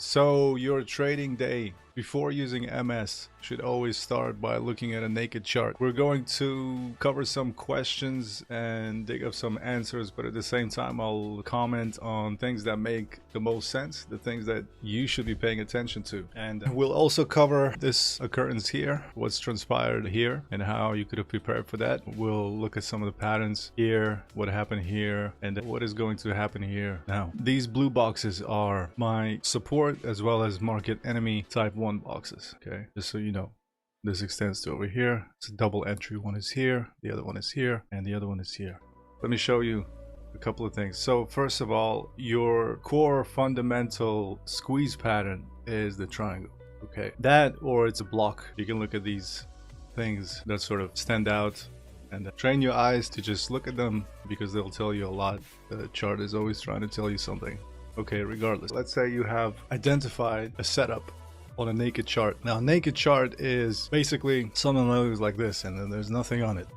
So your trading day before using MS should always start by looking at a naked chart. We're going to cover some questions and dig up some answers, but at the same time I'll comment on things that make the most sense, the things that you should be paying attention to. And we'll also cover this occurrence here, what's transpired here and how you could have prepared for that. We'll look at some of the patterns here, what happened here, and what is going to happen here. Now, these blue boxes are my support as well as market enemy type 1 boxes, okay? Just so you know. This extends to over here. It's a double entry. One is here, the other one is here, and the other one is here. Let me show you a couple of things. So first of all, your core fundamental squeeze pattern is the triangle, okay? That, or it's a block. You can look at these things that sort of stand out and train your eyes to just look at them because they'll tell you a lot. The chart is always trying to tell you something. Okay, regardless, let's say you have identified a setup on a naked chart. Now, a naked chart is basically something that looks like this, and then there's nothing on it.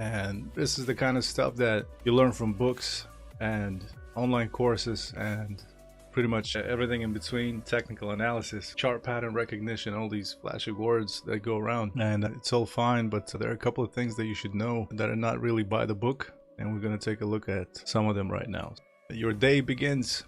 And this is the kind of stuff that you learn from books and online courses and pretty much everything in between, technical analysis, chart pattern recognition, all these flashy words that go around. And it's all fine, but there are a couple of things that you should know that are not really by the book. And we're going to take a look at some of them right now. Your day begins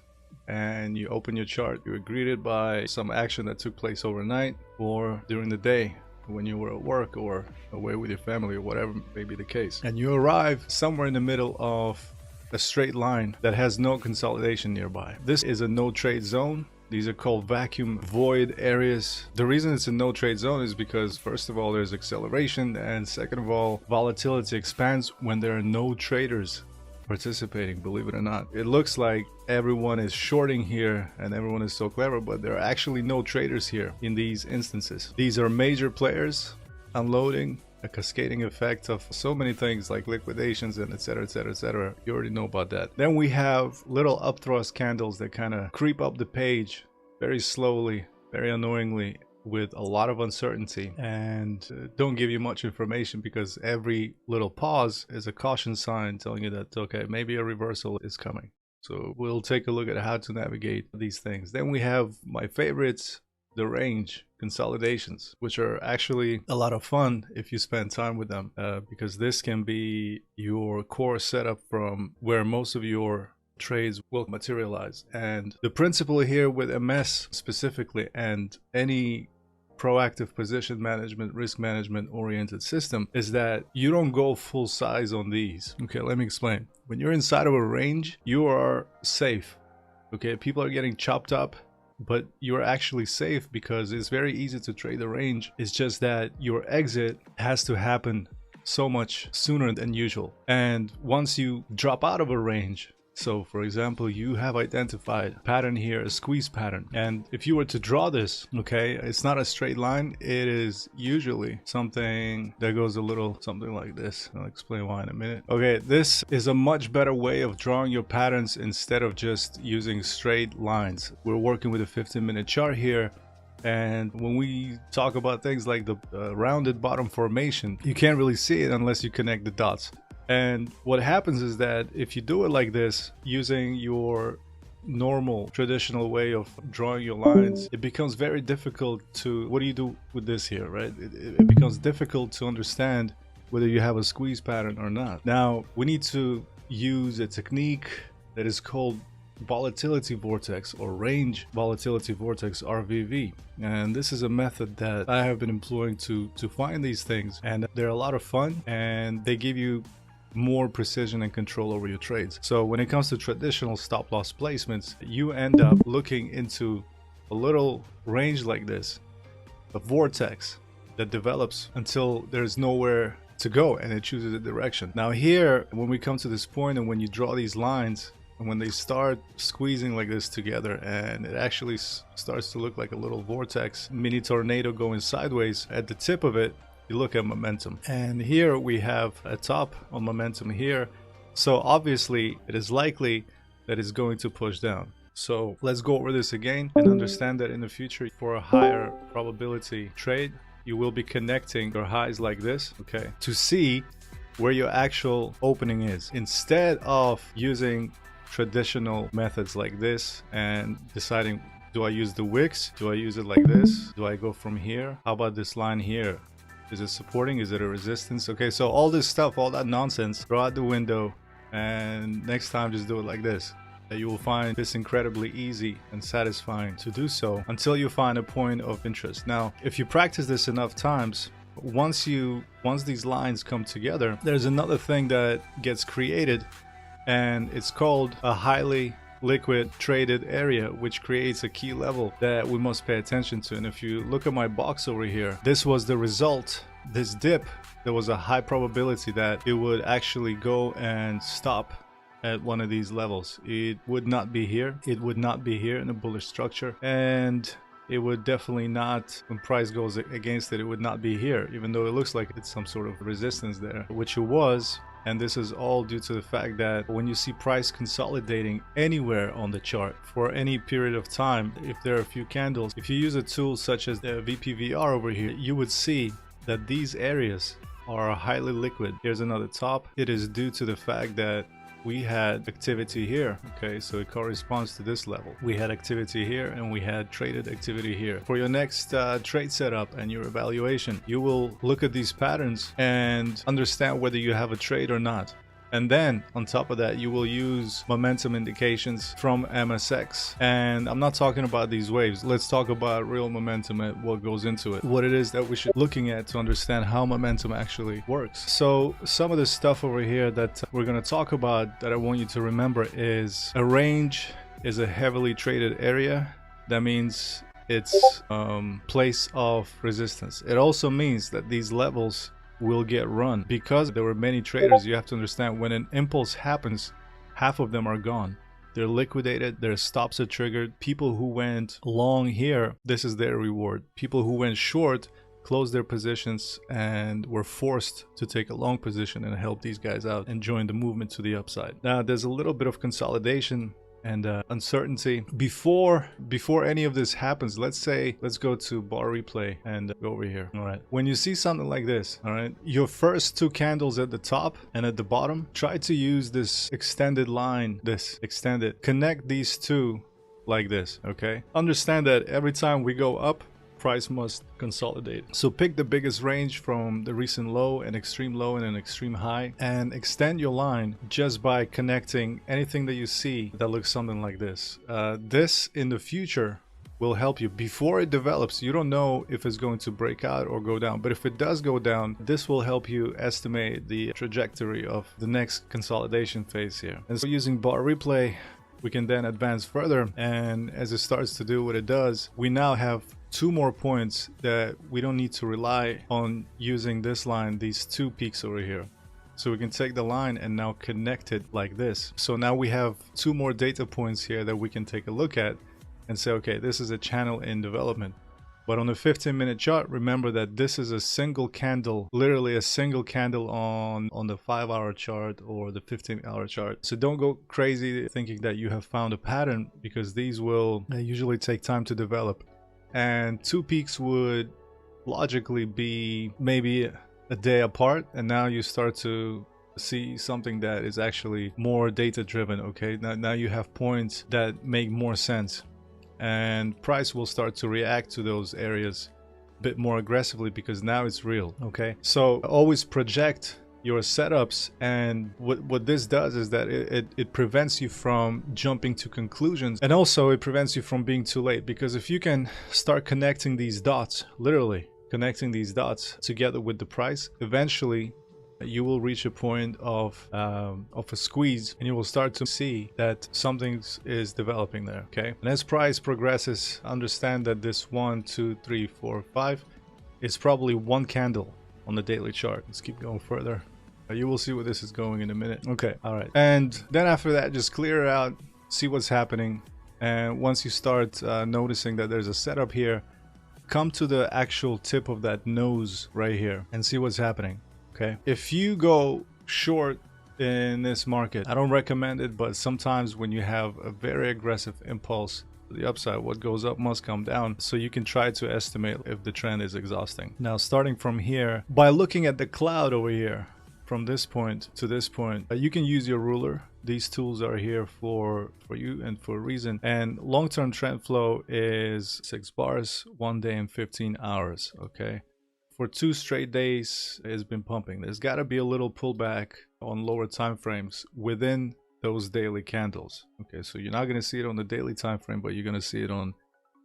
and you open your chart. You're greeted by some action that took place overnight or during the day when you were at work or away with your family or whatever may be the case. And you arrive somewhere in the middle of a straight line that has no consolidation nearby. This is a no trade zone. These are called vacuum void areas. The reason it's a no trade zone is because first of all, there's acceleration, and second of all, volatility expands when there are no traders participating, believe it or not. It looks like everyone is shorting here and everyone is so clever, but there are actually no traders here in these instances. These are major players unloading, a cascading effect of so many things like liquidations and etc, etc, etc. You already know about that. Then we have little upthrust candles that kind of creep up the page very slowly, very annoyingly, with a lot of uncertainty, and don't give you much information because every little pause is a caution sign telling you that, okay, maybe a reversal is coming. So we'll take a look at how to navigate these things. Then we have my favorites, the range consolidations, which are actually a lot of fun if you spend time with them, because this can be your core setup from where most of your trades will materialize. And the principle here with MS specifically and any proactive position management, risk management oriented system is that you don't go full size on these. Okay, let me explain. When you're inside of a range, you are safe. Okay, people are getting chopped up, but you're actually safe because it's very easy to trade the range. It's just that your exit has to happen so much sooner than usual. And once you drop out of a range, so for example, you have identified a pattern here, a squeeze pattern. And if you were to draw this, okay, it's not a straight line. It is usually something that goes a little something like this. I'll explain why in a minute. Okay, this is a much better way of drawing your patterns instead of just using straight lines. We're working with a 15-minute chart here. And when we talk about things like the rounded bottom formation, you can't really see it unless you connect the dots. And what happens is that if you do it like this, using your normal traditional way of drawing your lines, it becomes very difficult to, what do you do with this here, right? It becomes difficult to understand whether you have a squeeze pattern or not. Now, we need to use a technique that is called Volatility Vortex or Range Volatility Vortex, RVV. And this is a method that I have been employing to find these things. And they're a lot of fun and they give you more precision and control over your trades. So when it comes to traditional stop loss placements, you end up looking into a little range like this, a vortex that develops until there's nowhere to go and it chooses a direction. Now here, when we come to this point and when you draw these lines and when they start squeezing like this together and it actually starts to look like a little vortex, mini tornado going sideways, at the tip of it, you look at momentum. And here we have a top on momentum here. So obviously it is likely that it's going to push down. So let's go over this again and understand that in the future for a higher probability trade, you will be connecting your highs like this, okay, to see where your actual opening is, instead of using traditional methods like this and deciding Do I use the wicks? Do I use it like this? Do I go from here? How about this line here? Is it supporting? Is it a resistance? Okay, so all this stuff, all that nonsense, throw out the window, and next time just do it like this. You will find this incredibly easy and satisfying to do so until you find a point of interest. Now, if you practice this enough times, once these lines come together, there's another thing that gets created, and it's called a highly liquid traded area, which creates a key level that we must pay attention to. And if you look at my box over here, this was the result. This dip, there was a high probability that it would actually go and stop at one of these levels. It would not be here. It would not be here in a bullish structure, and it would definitely not, when price goes against it, it would not be here, even though it looks like it's some sort of resistance there, which it was. And this is all due to the fact that when you see price consolidating anywhere on the chart for any period of time, if there are a few candles, if you use a tool such as the VPVR over here, you would see that these areas are highly liquid. Here's another top. It is due to the fact that we had activity here. Okay, so it corresponds to this level. We had activity here and we had traded activity here. For your next trade setup and your evaluation, you will look at these patterns and understand whether you have a trade or not. And then on top of that, you will use momentum indications from MSX. And I'm not talking about these waves. Let's talk about real momentum and what goes into it. What it is that we should be looking at to understand how momentum actually works. So some of the stuff over here that we're going to talk about that I want you to remember is a range is a heavily traded area. That means it's place of resistance. It also means that these levels will get run. Because there were many traders, you have to understand when an impulse happens, half of them are gone. They're liquidated, their stops are triggered. People who went long here, this is their reward. People who went short closed their positions and were forced to take a long position and help these guys out and join the movement to the upside. Now there's a little bit of consolidation and uncertainty before any of this happens. Let's go to bar replay and go over here. All right, when you see something like this, all right, your first two candles at the top and at the bottom, try to use this extended line, connect these two like this. Okay, understand that every time we go up, price must consolidate. So pick the biggest range from the recent low, an extreme low and an extreme high, and extend your line just by connecting anything that you see that looks something like this. This in the future will help you. Before it develops, you don't know if it's going to break out or go down, but if it does go down, this will help you estimate the trajectory of the next consolidation phase here. And so using bar replay, we can then advance further, and as it starts to do what it does, we now have two more points that we don't need to rely on using this line, these two peaks over here. So we can take the line and now connect it like this. So now we have two more data points here that we can take a look at and say, okay, this is a channel in development. But on the 15-minute chart, remember that this is a single candle, literally a single candle on the 5-hour chart or the 15-hour chart. So don't go crazy thinking that you have found a pattern, because these will usually take time to develop. And two peaks would logically be maybe a day apart, and now you start to see something that is actually more data driven. Okay, now you have points that make more sense, and price will start to react to those areas a bit more aggressively because now it's real. Okay, so always project your setups, and what this does is that it prevents you from jumping to conclusions, and also it prevents you from being too late, because if you can start connecting these dots, literally connecting these dots together with the price, eventually you will reach a point of a squeeze, and you will start to see that something is developing there. Okay, and as price progresses, understand that this 1, 2, 3, 4, 5 is probably one candle on the daily chart. Let's keep going further. You will see where this is going in a minute. Okay, all right. And then after that, just clear it out, see what's happening. And once you start noticing that there's a setup here, come to the actual tip of that nose right here and see what's happening. Okay, if you go short in this market, I don't recommend it, but sometimes when you have a very aggressive impulse to the upside, what goes up must come down. So you can try to estimate if the trend is exhausting. Now, starting from here, by looking at the cloud over here, from this point to this point. You can use your ruler. These tools are here for you and for a reason. And long-term trend flow is 6 bars, 1 day and 15 hours. Okay. For 2 straight days, it's been pumping. There's got to be a little pullback on lower time frames within those daily candles. Okay, so you're not going to see it on the daily time frame, but you're going to see it on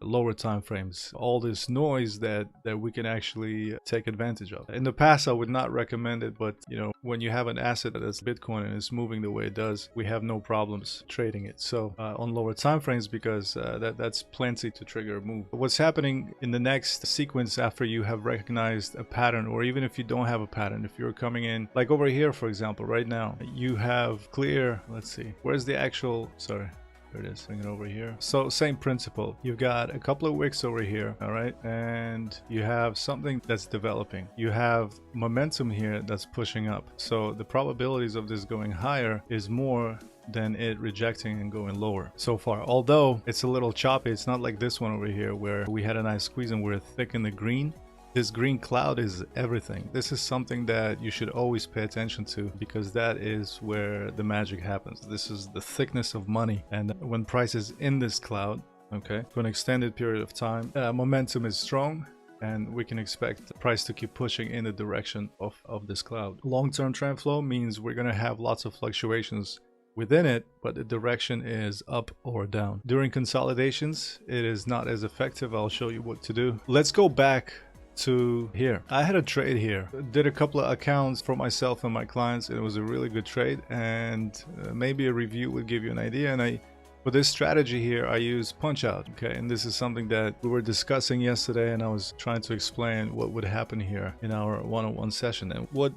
lower time frames. All this noise that we can actually take advantage of. In the past, I would not recommend it, but you know, when you have an asset that's Bitcoin and it's moving the way it does, we have no problems trading it. So on lower time frames, because that's plenty to trigger a move. What's happening in the next sequence after you have recognized a pattern, or even if you don't have a pattern, if you're coming in like over here, for example, right now, you have clear, let's see, where's the actual, sorry, there it is, bring it over here. So same principle, you've got a couple of wicks over here, all right, and you have something that's developing. You have momentum here that's pushing up, so the probabilities of this going higher is more than it rejecting and going lower so far. Although it's a little choppy, it's not like this one over here where we had a nice squeeze and we're thick in the green. This green cloud is everything. This is something that you should always pay attention to, because that is where the magic happens. This is the thickness of money, and when price is in this cloud, okay, for an extended period of time, momentum is strong, and we can expect the price to keep pushing in the direction of this cloud. Long-term trend flow means we're going to have lots of fluctuations within it, but the direction is up or down. During consolidations, it is not as effective. I'll show you what to do. Let's go back to here. I had a trade here, did a couple of accounts for myself and my clients. It was a really good trade, and maybe a review would give you an idea. And for this strategy here, I use punch out. Okay, and this is something that we were discussing yesterday, and I was trying to explain what would happen here in our one-on-one session. And what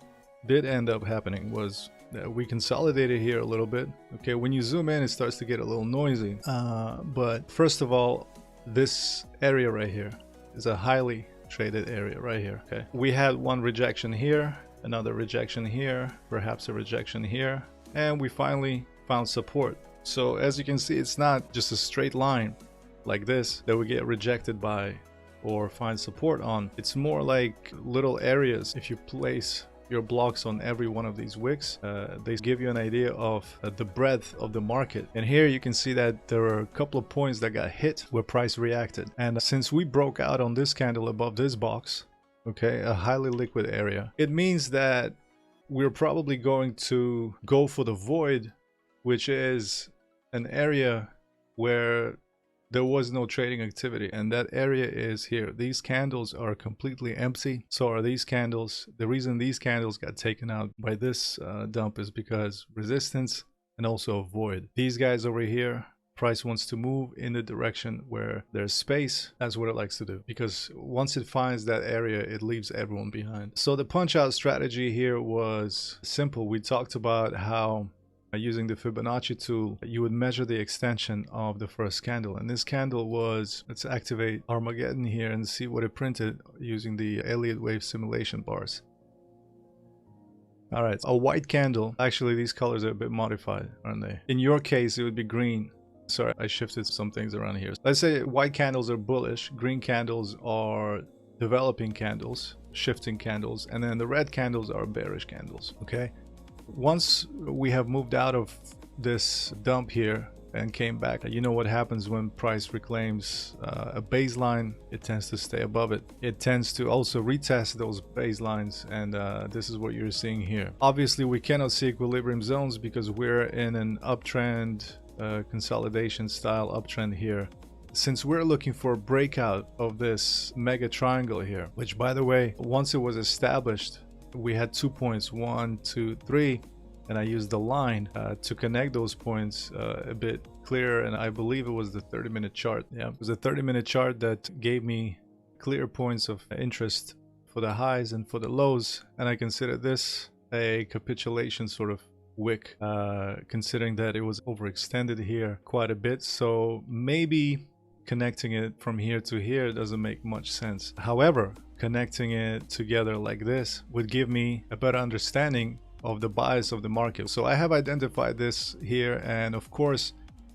did end up happening was that we consolidated here a little bit. Okay, when you zoom in, it starts to get a little noisy, but first of all, this area right here is a highly traded area right here. Okay, we had one rejection here, another rejection here, perhaps a rejection here, and we finally found support. So as you can see, it's not just a straight line like this that we get rejected by or find support on. It's more like little areas. If you place your blocks on every one of these wicks, they give you an idea of the breadth of the market. And here you can see that there are a couple of points that got hit where price reacted. And since we broke out on this candle above this box, okay, a highly liquid area, it means that we're probably going to go for the void, which is an area where there was no trading activity, and that area is here. These candles are completely empty. So are these candles. The reason these candles got taken out by this dump is because resistance and also a void. These guys over here, price wants to move in the direction where there's space. That's what it likes to do, because once it finds that area, it leaves everyone behind. So the punch out strategy here was simple. We talked about how using the Fibonacci tool, you would measure the extension of the first candle. And this candle was, let's activate Armageddon here and see what it printed using the Elliott wave simulation bars. All right, a white candle. Actually, these colors are a bit modified, aren't they? In your case, it would be green. Sorry, I shifted some things around here. Let's say white candles are bullish, green candles are developing candles, shifting candles, and then the red candles are bearish candles, okay? Once we have moved out of this dump here and came back, you know what happens when price reclaims a baseline. It tends to stay above it. It tends to also retest those baselines, and this is what you're seeing here. Obviously, we cannot see equilibrium zones because we're in an uptrend, consolidation style uptrend here. Since we're looking for a breakout of this mega triangle here, which, by the way, once it was established, we had 2 points, 1, 2, 3, and I used the line to connect those points a bit clearer. And I believe it was the 30-minute chart. Yeah, it was a 30-minute chart that gave me clear points of interest for the highs and for the lows. And I consider this a capitulation sort of wick, considering that it was overextended here quite a bit. So maybe connecting it from here to here doesn't make much sense. However, connecting it together like this would give me a better understanding of the bias of the market. So I have identified this here, and of course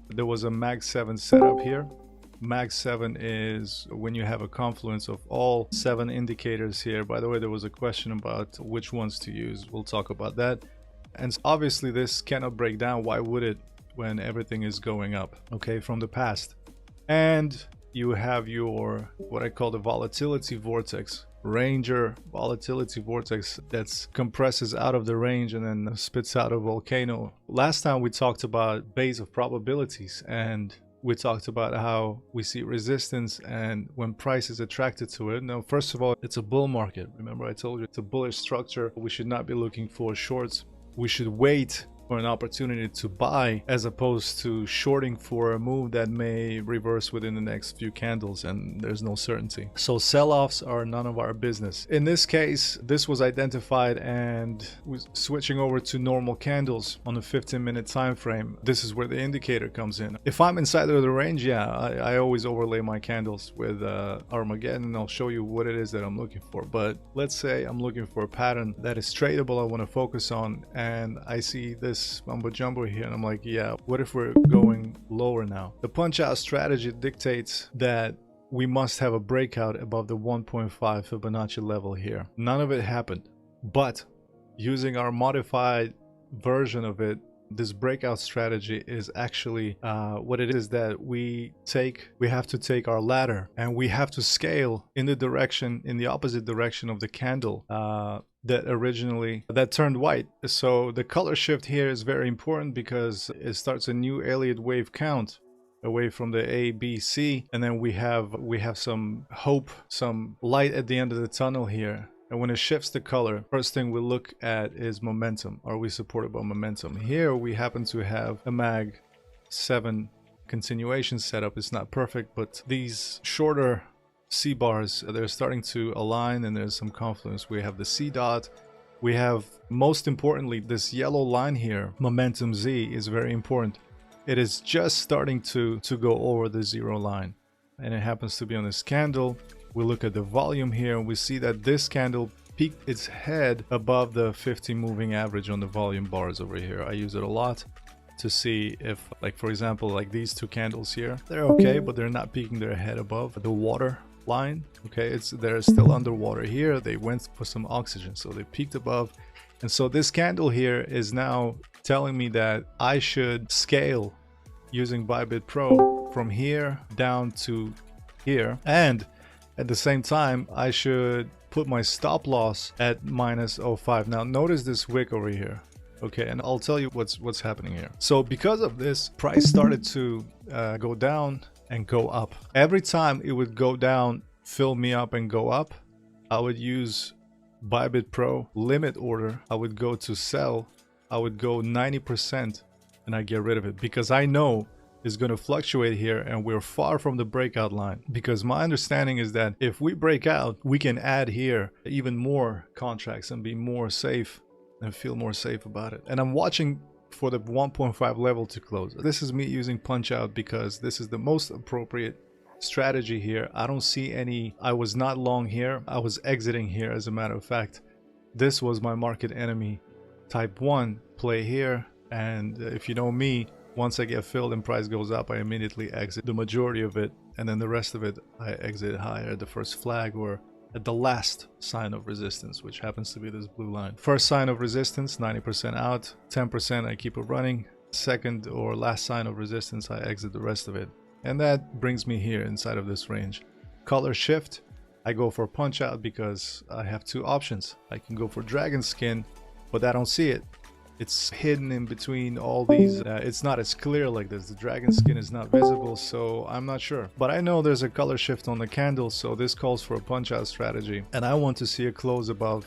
there was a MAG 7 setup here. Mag 7 is when you have a confluence of all 7 indicators here. By the way, there was a question about which ones to use. We'll talk about that. And obviously this cannot break down. Why would it when everything is going up, okay, from the past? And you have your, what I call the volatility vortex, Ranger volatility vortex, that compresses out of the range and then spits out a volcano. Last time we talked about base of probabilities, and we talked about how we see resistance and when price is attracted to it. Now, first of all, it's a bull market. Remember, I told you it's a bullish structure. We should not be looking for shorts. We should wait for an opportunity to buy as opposed to shorting for a move that may reverse within the next few candles, and there's no certainty. So sell-offs are none of our business. In this case, this was identified, and we're switching over to normal candles on a 15-minute time frame. This is where the indicator comes in. If I'm inside of the range, yeah, I always overlay my candles with Armageddon, and I'll show you what it is that I'm looking for. But let's say I'm looking for a pattern that is tradable, I want to focus on, and I see this mumbo jumbo here, and I'm like, yeah, what if we're going lower now? The punch out strategy dictates that we must have a breakout above the 1.5 Fibonacci level here. None of it happened, but using our modified version of it, this breakout strategy is actually what it is that we have to take our ladder and we have to scale in the opposite direction of the candle that turned white. So the color shift here is very important because it starts a new Elliott wave count away from the A, B, C, and then we have some hope, some light at the end of the tunnel here. And when it shifts the color, first thing we look at is momentum. Are we supported by momentum? Here we happen to have a Mag 7 continuation setup. It's not perfect, but these shorter C bars, they're starting to align, and there's some confluence. We have the C dot. We have, most importantly, this yellow line here, momentum Z, is very important. It is just starting to go over the 0 line, and it happens to be on this candle. We look at the volume here, and we see that this candle peaked its head above the 50 moving average on the volume bars over here. I use it a lot to see if, like, for example, like these two candles here, they're okay, but they're not peaking their head above the water line. Okay, they're still underwater here. They went for some oxygen, so they peaked above. And so this candle here is now telling me that I should scale using Bybit Pro from here down to here, and at the same time I should put my stop loss at -0.5. Now notice this wick over here. Okay, and I'll tell you what's happening here. So because of this, price started to go down and go up. Every time it would go down, fill me up and go up, I would use Bybit Pro limit order. I would go to sell. I would go 90% and I get rid of it, because I know it's going to fluctuate here and we're far from the breakout line. Because my understanding is that if we break out, we can add here even more contracts and be more safe and feel more safe about it. And I'm watching for the 1.5 level to close. This is me using punch out because this is the most appropriate strategy here. I don't see any, I was not long here, I was exiting here. As a matter of fact, this was my market enemy type 1 play here. And if you know me, once I get filled and price goes up, I immediately exit the majority of it, and then the rest of it I exit higher at the first flag or at the last sign of resistance, which happens to be this blue line. First sign of resistance, 90% out, 10% I keep it running. Second or last sign of resistance, I exit the rest of it. And that brings me here inside of this range. Color shift, I go for punch out because I have two options. I can go for dragon skin, but I don't see it. It's hidden in between all these. It's not as clear like this. The dragon skin is not visible, so I'm not sure. But I know there's a color shift on the candle, so this calls for a punch out strategy. And I want to see a close above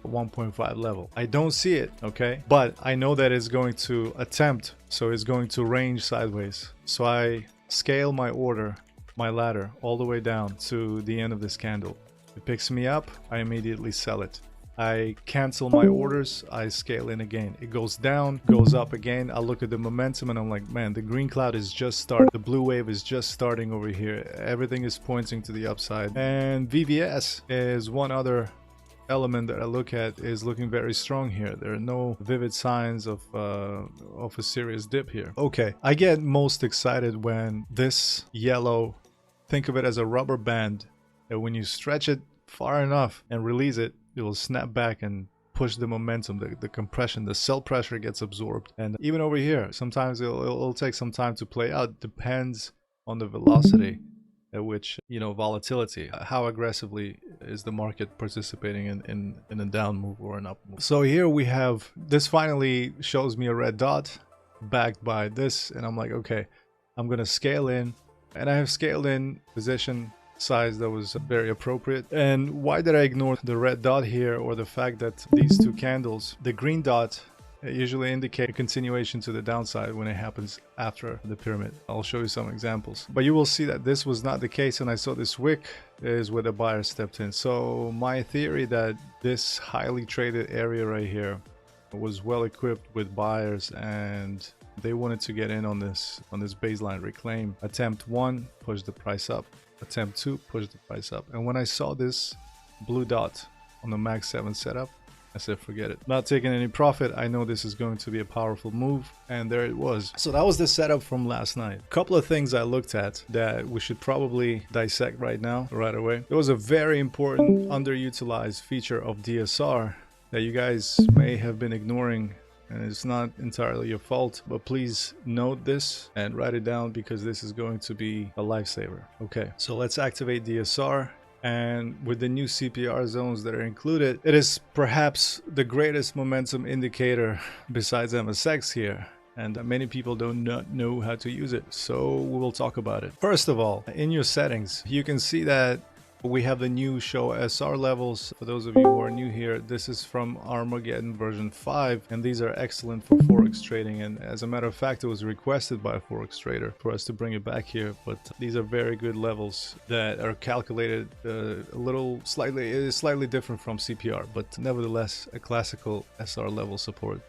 1.5 level. I don't see it, okay? But I know that it's going to attempt, so it's going to range sideways. So I scale my order, my ladder, all the way down to the end of this candle. It picks me up, I immediately sell it. I cancel my orders, I scale in again. It goes down, goes up again. I look at the momentum and I'm like, man, the green cloud is just starting. The blue wave is just starting over here. Everything is pointing to the upside. And VVS is one other element that I look at, is looking very strong here. There are no vivid signs of a serious dip here. Okay, I get most excited when this yellow think of it as a rubber band that when you stretch it far enough and release it, it will snap back and push the momentum, the compression, the sell pressure gets absorbed. And even over here, sometimes it'll take some time to play out. Depends on the velocity at which, volatility, how aggressively is the market participating in a down move or an up move. So here we have, this finally shows me a red dot backed by this, and I'm like, okay, I'm gonna scale in, and I have scaled in position size that was very appropriate. And why did I ignore the red dot here, or the fact that these two candles, the green dot usually indicate a continuation to the downside when it happens after the pyramid. I'll show you some examples, but you will see that this was not the case, and I saw this wick is where the buyer stepped in. So my theory that this highly traded area right here was well equipped with buyers, and they wanted to get in on this baseline reclaim. Attempt 1 pushed the price up, attempt 2 pushed the price up, and when I saw this blue dot on the max 7 setup, I said forget it, not taking any profit. I know this is going to be a powerful move, and there it was. So that was the setup from last night. A couple of things I looked at that we should probably dissect right now, right away. There was a very important underutilized feature of DSR that you guys may have been ignoring, and it's not entirely your fault, but please note this and write it down, because this is going to be a lifesaver. Okay, so let's activate DSR, and with the new CPR zones that are included, it is perhaps the greatest momentum indicator besides MSX here, and many people do not know how to use it, so we will talk about it. First of all, in your settings, you can see that we have the new show SR levels. For those of you who are new here, this is from Armageddon version 5, and these are excellent for Forex trading. And as a matter of fact, it was requested by a Forex trader for us to bring it back here. But these are very good levels that are calculated slightly different from CPR, but nevertheless a classical SR level support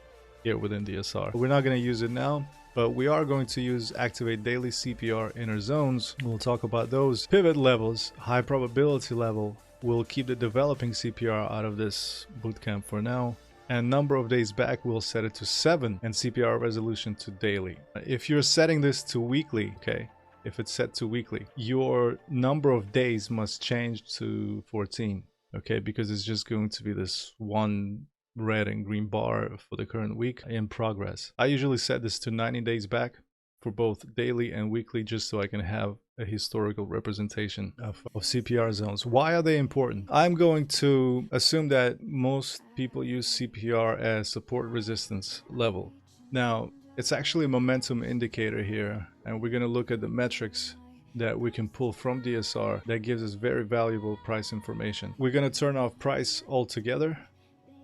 here within DSR. We're not going to use it now, but we are going to use activate daily CPR inner zones. We'll talk about those. Pivot levels, high probability level. We'll keep the developing CPR out of this bootcamp for now. And number of days back, we'll set it to 7, and CPR resolution to daily. If you're setting this to weekly, okay, if it's set to weekly, your number of days must change to 14, okay, because it's just going to be this one red and green bar for the current week in progress. I usually set this to 90 days back for both daily and weekly, just so I can have a historical representation of CPR zones. Why are they important? I'm going to assume that most people use CPR as support resistance level. Now, it's actually a momentum indicator here, and we're going to look at the metrics that we can pull from DSR that gives us very valuable price information. We're going to turn off price altogether,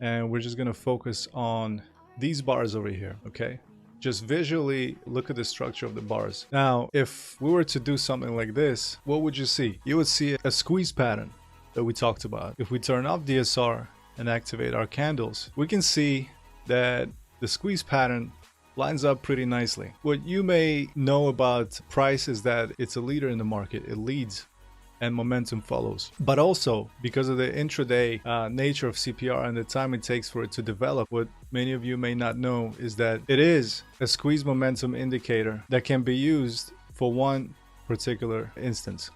and we're just going to focus on these bars over here, okay? Just visually look at the structure of the bars. Now, if we were to do something like this, what would you see? You would see a squeeze pattern that we talked about. If we turn off DSR and activate our candles, we can see that the squeeze pattern lines up pretty nicely. What you may know about price is that it's a leader in the market. It leads, and momentum follows. But also, because of the intraday nature of CPR and the time it takes for it to develop, what many of you may not know is that it is a squeeze momentum indicator that can be used for one particular instance.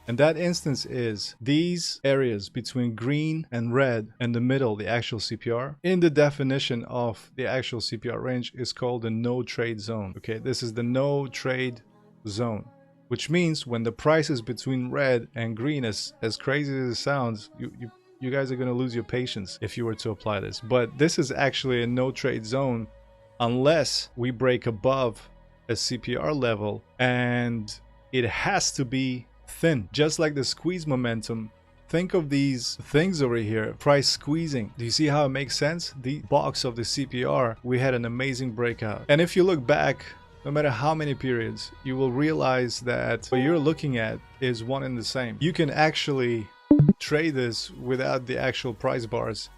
And that instance is these areas between green and red and the middle, the actual CPR. In the definition of the actual CPR range is called the no trade zone. Okay, this is the no trade zone, which means when the price is between red and green, as crazy as it sounds, you guys are going to lose your patience if you were to apply this. But this is actually a no trade zone unless we break above a CPR level, and it has to be thin. Just like the squeeze momentum, think of these things over here, price squeezing. Do you see how it makes sense? The box of the CPR, we had an amazing breakout. And if you look back, no matter how many periods, you will realize that what you're looking at is one and the same. You can actually trade this without the actual price bars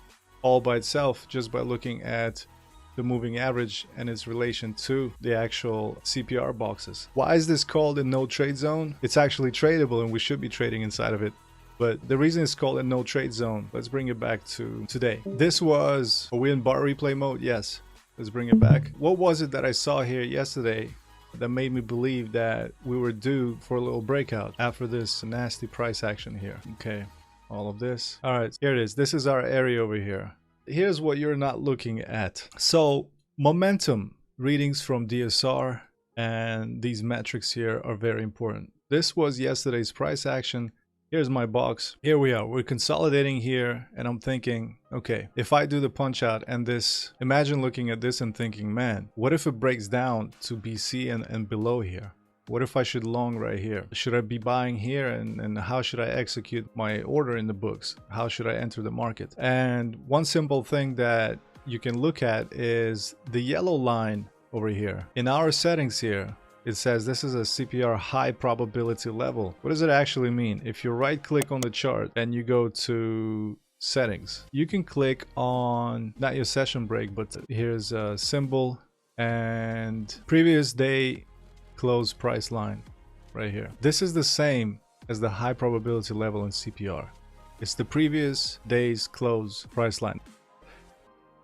all by itself, just by looking at the moving average and its relation to the actual CPR boxes. Why is this called a no trade zone? It's actually tradable, and we should be trading inside of it. But the reason it's called a no trade zone, let's bring it back to today. This was, are we in bar replay mode? Yes. Let's bring it back. What was it that I saw here yesterday that made me believe that we were due for a little breakout after this nasty price action here. Okay, all of this. All right, here it is. This is our area over here. Here's what you're not looking at. So momentum readings from DSR and these metrics here are very important. This was yesterday's price action. Here's my box. Here we are. We're consolidating here, and I'm thinking, okay, if I do the punch out and this, imagine looking at this and thinking, man, what if it breaks down to BC and below here? What if I should long right here? Should I be buying here? And how should I execute my order in the books? How should I enter the market? And one simple thing that you can look at is the yellow line over here. In our settings here, it says this is a CPR high probability level. What does it actually mean? If you right click on the chart and you go to settings, you can click on not your session break, but here's a symbol and previous day close price line right here. This is the same as the high probability level in CPR. It's the previous day's close price line.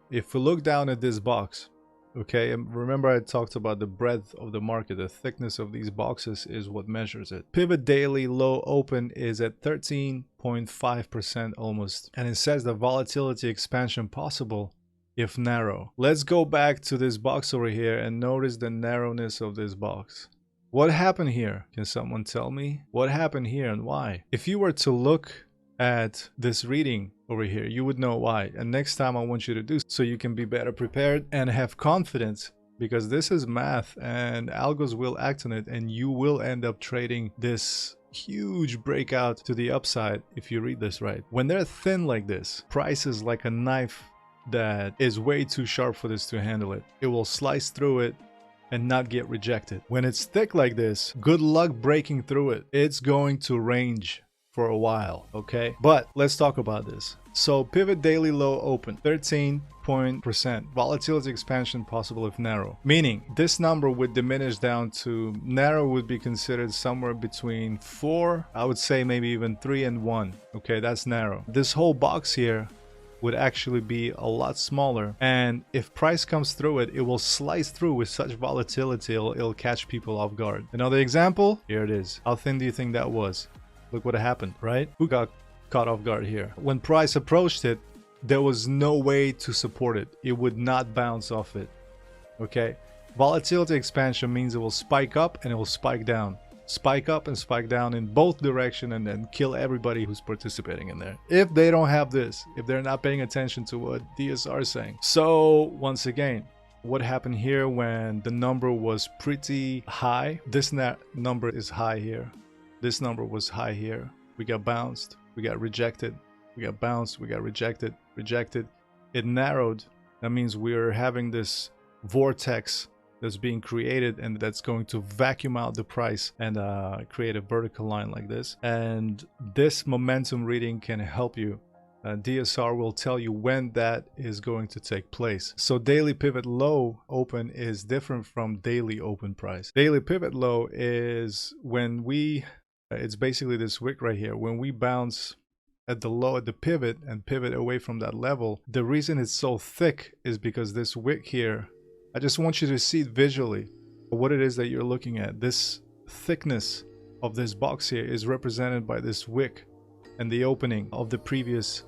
If we look down at this box, okay, and remember I talked about the breadth of the market. The thickness of these boxes is what measures it. Pivot daily low open is at 13.5% almost, and it says the volatility expansion possible if narrow. Let's go back to this box over here and notice the narrowness of this box. What happened here? Can someone tell me what happened here and why? If you were to look at this reading over here, you would know why. And next time I want you to do so you can be better prepared and have confidence, because this is math and algos will act on it, and you will end up trading this huge breakout to the upside if you read this right. When they're thin like this, price is like a knife that is way too sharp for this to handle it. It will slice through it and not get rejected. When it's thick like this, good luck breaking through it. It's going to range for a while, okay? But let's talk about this. So pivot daily low open 13%. Volatility expansion possible if narrow, meaning this number would diminish down to narrow would be considered somewhere between 4, I would say maybe even 3 and 1. Okay, that's narrow. This whole box here would actually be a lot smaller, and if price comes through it, it will slice through with such volatility, it'll catch people off guard. Another example, here it is. How thin do you think that was? Look what happened, right? Who got caught off guard here? When price approached it, there was no way to support it. It would not bounce off it. Okay? Volatility expansion means it will spike up and it will spike down. Spike up and spike down in both directions, and then kill everybody who's participating in there. If they don't have this, if they're not paying attention to what DSR is saying. So once again, what happened here when the number was pretty high? This number is high here. This number was high here. We got bounced, we got rejected, we got bounced, we got rejected, rejected. It narrowed. That means we're having this vortex that's being created, and that's going to vacuum out the price and create a vertical line like this. And this momentum reading can help you. DSR will tell you when that is going to take place. So daily pivot low open is different from daily open price. Daily pivot low is when it's basically this wick right here. When we bounce at the low at the pivot and pivot away from that level, the reason it's so thick is because this wick here, I just want you to see it visually, what it is that you're looking at. This thickness of this box here is represented by this wick and the opening of the previous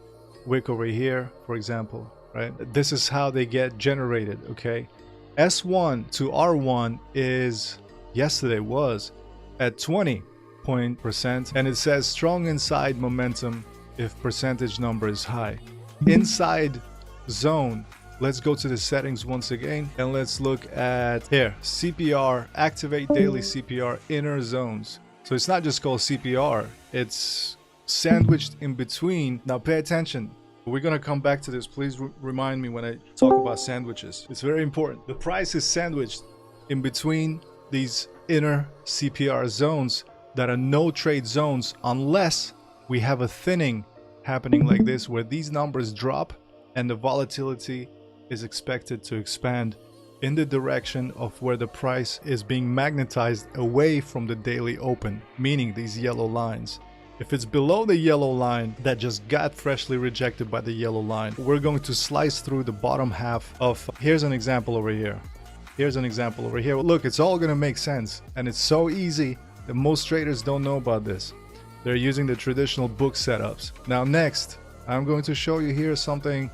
wick over here, for example, right? This is how they get generated, okay? S1 to R1 is, yesterday was at 20%, and it says strong inside momentum if percentage number is high. Inside zone, let's go to the settings once again, and let's look at here, CPR, activate daily CPR inner zones. So it's not just called CPR, it's sandwiched in between. Now pay attention. We're going to come back to this. Please remind me when I talk about sandwiches. It's very important. The price is sandwiched in between these inner CPR zones that are no trade zones, unless we have a thinning happening like this, where these numbers drop and the volatility is expected to expand in the direction of where the price is being magnetized away from the daily open, meaning these yellow lines. If it's below the yellow line that just got freshly rejected by the yellow line, we're going to slice through the bottom half of, here's an example over here. Here's an example over here. Look, it's all gonna make sense, and it's so easy that most traders don't know about this. They're using the traditional book setups. Now next, I'm going to show you here something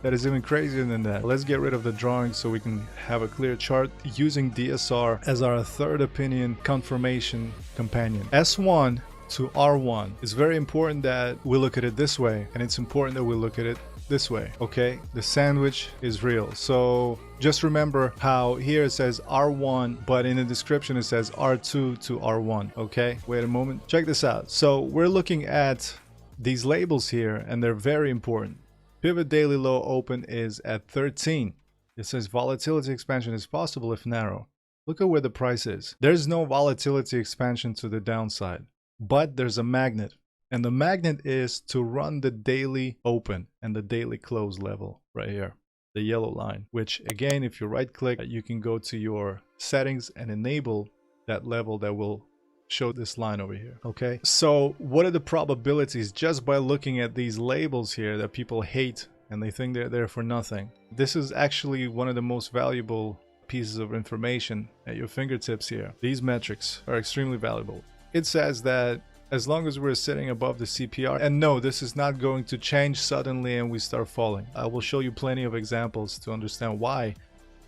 that is even crazier than that. Let's get rid of the drawing so we can have a clear chart using DSR as our third opinion confirmation companion. S1 to R1. It's very important that we look at it this way, and it's important that we look at it this way. Okay, the sandwich is real. So just remember how here it says R1, but in the description it says R2 to R1. Okay, wait a moment, check this out. So we're looking at these labels here, and they're very important. Pivot daily low open is at 13. It says volatility expansion is possible if narrow. Look at where the price is. There's no volatility expansion to the downside, but there's a magnet. And the magnet is to run the daily open and the daily close level right here, the yellow line, which again, if you right click, you can go to your settings and enable that level that will show this line over here. Okay, so what are the probabilities just by looking at these labels here that people hate and they think they're there for nothing? This is actually one of the most valuable pieces of information at your fingertips here. These metrics are extremely valuable. It says that as long as we're sitting above the CPR, and no, this is not going to change suddenly and we start falling. I will show you plenty of examples to understand why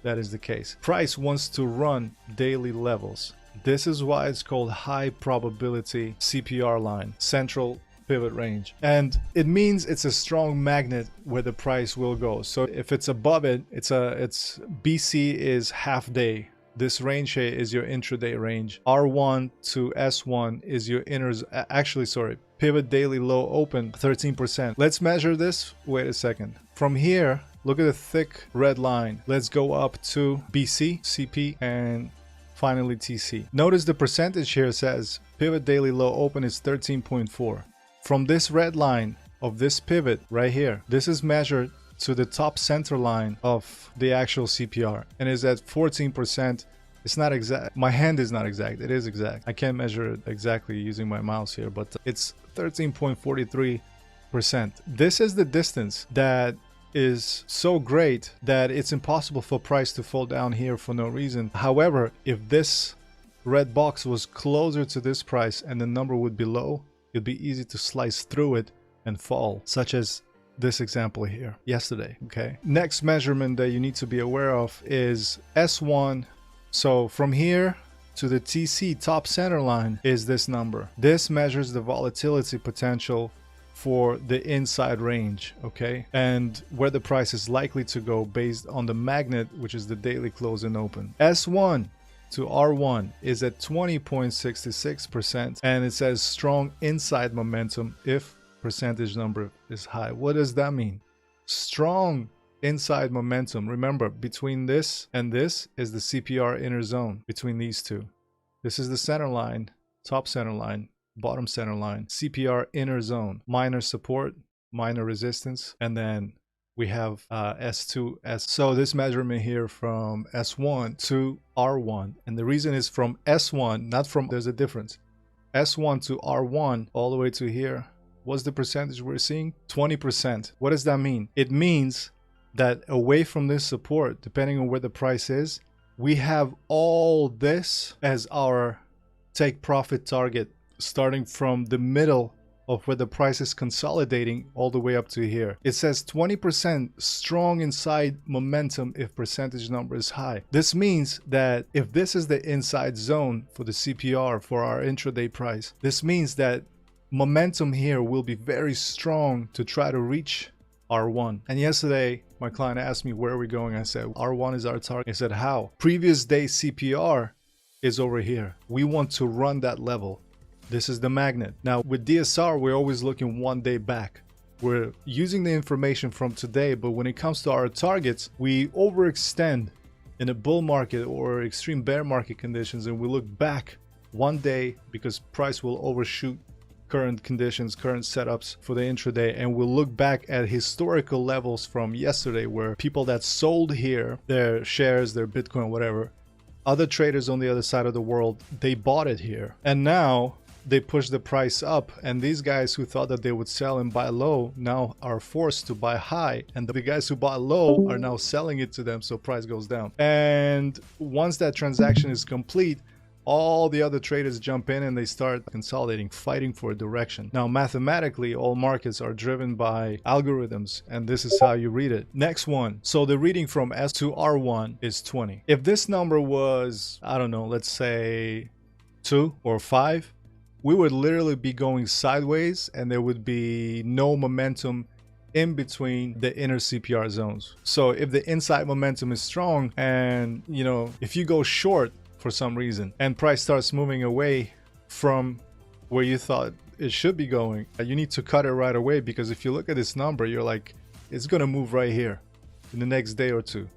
that is the case. Price wants to run daily levels. This is why it's called high probability CPR line, central pivot range. And it means it's a strong magnet where the price will go. So if it's above it, it's BC is half day. This range here is your intraday range. R1 to S1 is your pivot daily low open, 13%. Let's measure this. Wait a second. From here, look at the thick red line. Let's go up to BC, CP, and finally TC. Notice the percentage here says pivot daily low open is 13.4. From this red line of this pivot right here, this is measured to the top center line of the actual CPR and is at 14%. It's not exact. My hand is not exact. It is exact. I can't measure it exactly using my mouse here, but it's 13.43%. This is the distance that is so great that it's impossible for price to fall down here for no reason. However, if this red box was closer to this price and the number would be low, it'd be easy to slice through it and fall, such as this example here yesterday. Okay, next measurement that you need to be aware of is S1. So from here to the TC top center line is this number. This measures the volatility potential for the inside range, okay, and where the price is likely to go based on the magnet, which is the daily close and open. S1 to R1 is at 20.66%, and it says strong inside momentum if percentage number is high. What does that mean? Strong inside momentum. Remember, between this and this is the CPR inner zone. Between these two, this is the center line, top center line, bottom center line, CPR inner zone, minor support, minor resistance, and then we have S2, S. So this measurement here from S1 to R1, and the reason is from S1, not from, there's a difference. S1 to R1 all the way to here. What's the percentage we're seeing? 20%. What does that mean? It means that away from this support, depending on where the price is, we have all this as our take profit target, starting from the middle of where the price is consolidating all the way up to here. It says 20% strong inside momentum if percentage number is high. This means that if this is the inside zone for the CPR for our intraday price, this means that momentum here will be very strong to try to reach R1. And yesterday, my client asked me, where are we going? I said, R1 is our target. He said, how? Previous day CPR is over here. We want to run that level. This is the magnet. Now with DSR, we're always looking one day back. We're using the information from today, but when it comes to our targets, we overextend in a bull market or extreme bear market conditions, and we look back one day because price will overshoot current conditions, current setups for the intraday, and we'll look back at historical levels from yesterday where people that sold here their shares, their Bitcoin, whatever, other traders on the other side of the world, they bought it here. And now they push the price up, and these guys who thought that they would sell and buy low now are forced to buy high, and the guys who bought low are now selling it to them, so price goes down. And once that transaction is complete, all the other traders jump in and they start consolidating, fighting for a direction. Now, mathematically, all markets are driven by algorithms, and this is how you read it. Next one. So the reading from S to R1 is 20. If this number was, I don't know, let's say 2 or 5, we would literally be going sideways and there would be no momentum in between the inner CPR zones. So if the inside momentum is strong and, you know, if you go short for some reason and price starts moving away from where you thought it should be going, you need to cut it right away, because if you look at this number, you're like, it's gonna move right here in the next day or two.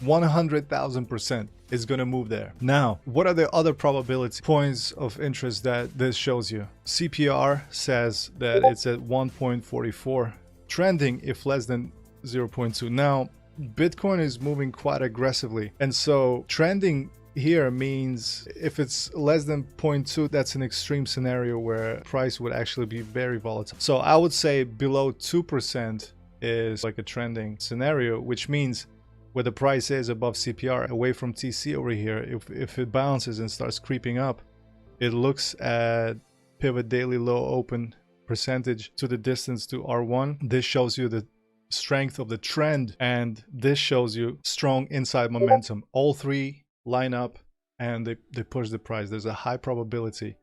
100,000% is gonna move there. Now, what are the other probability points of interest that this shows you? CPR says that it's at 1.44, trending if less than 0.2. Now, Bitcoin is moving quite aggressively, and so trending here means if it's less than 0.2, that's an extreme scenario where price would actually be very volatile. So I would say below 2% is like a trending scenario, which means where the price is above CPR, away from TC over here, if it bounces and starts creeping up, it looks at pivot daily low open percentage to the distance to R1. This shows you the strength of the trend, and this shows you strong inside momentum. All three line up and they push the price. There's a high probability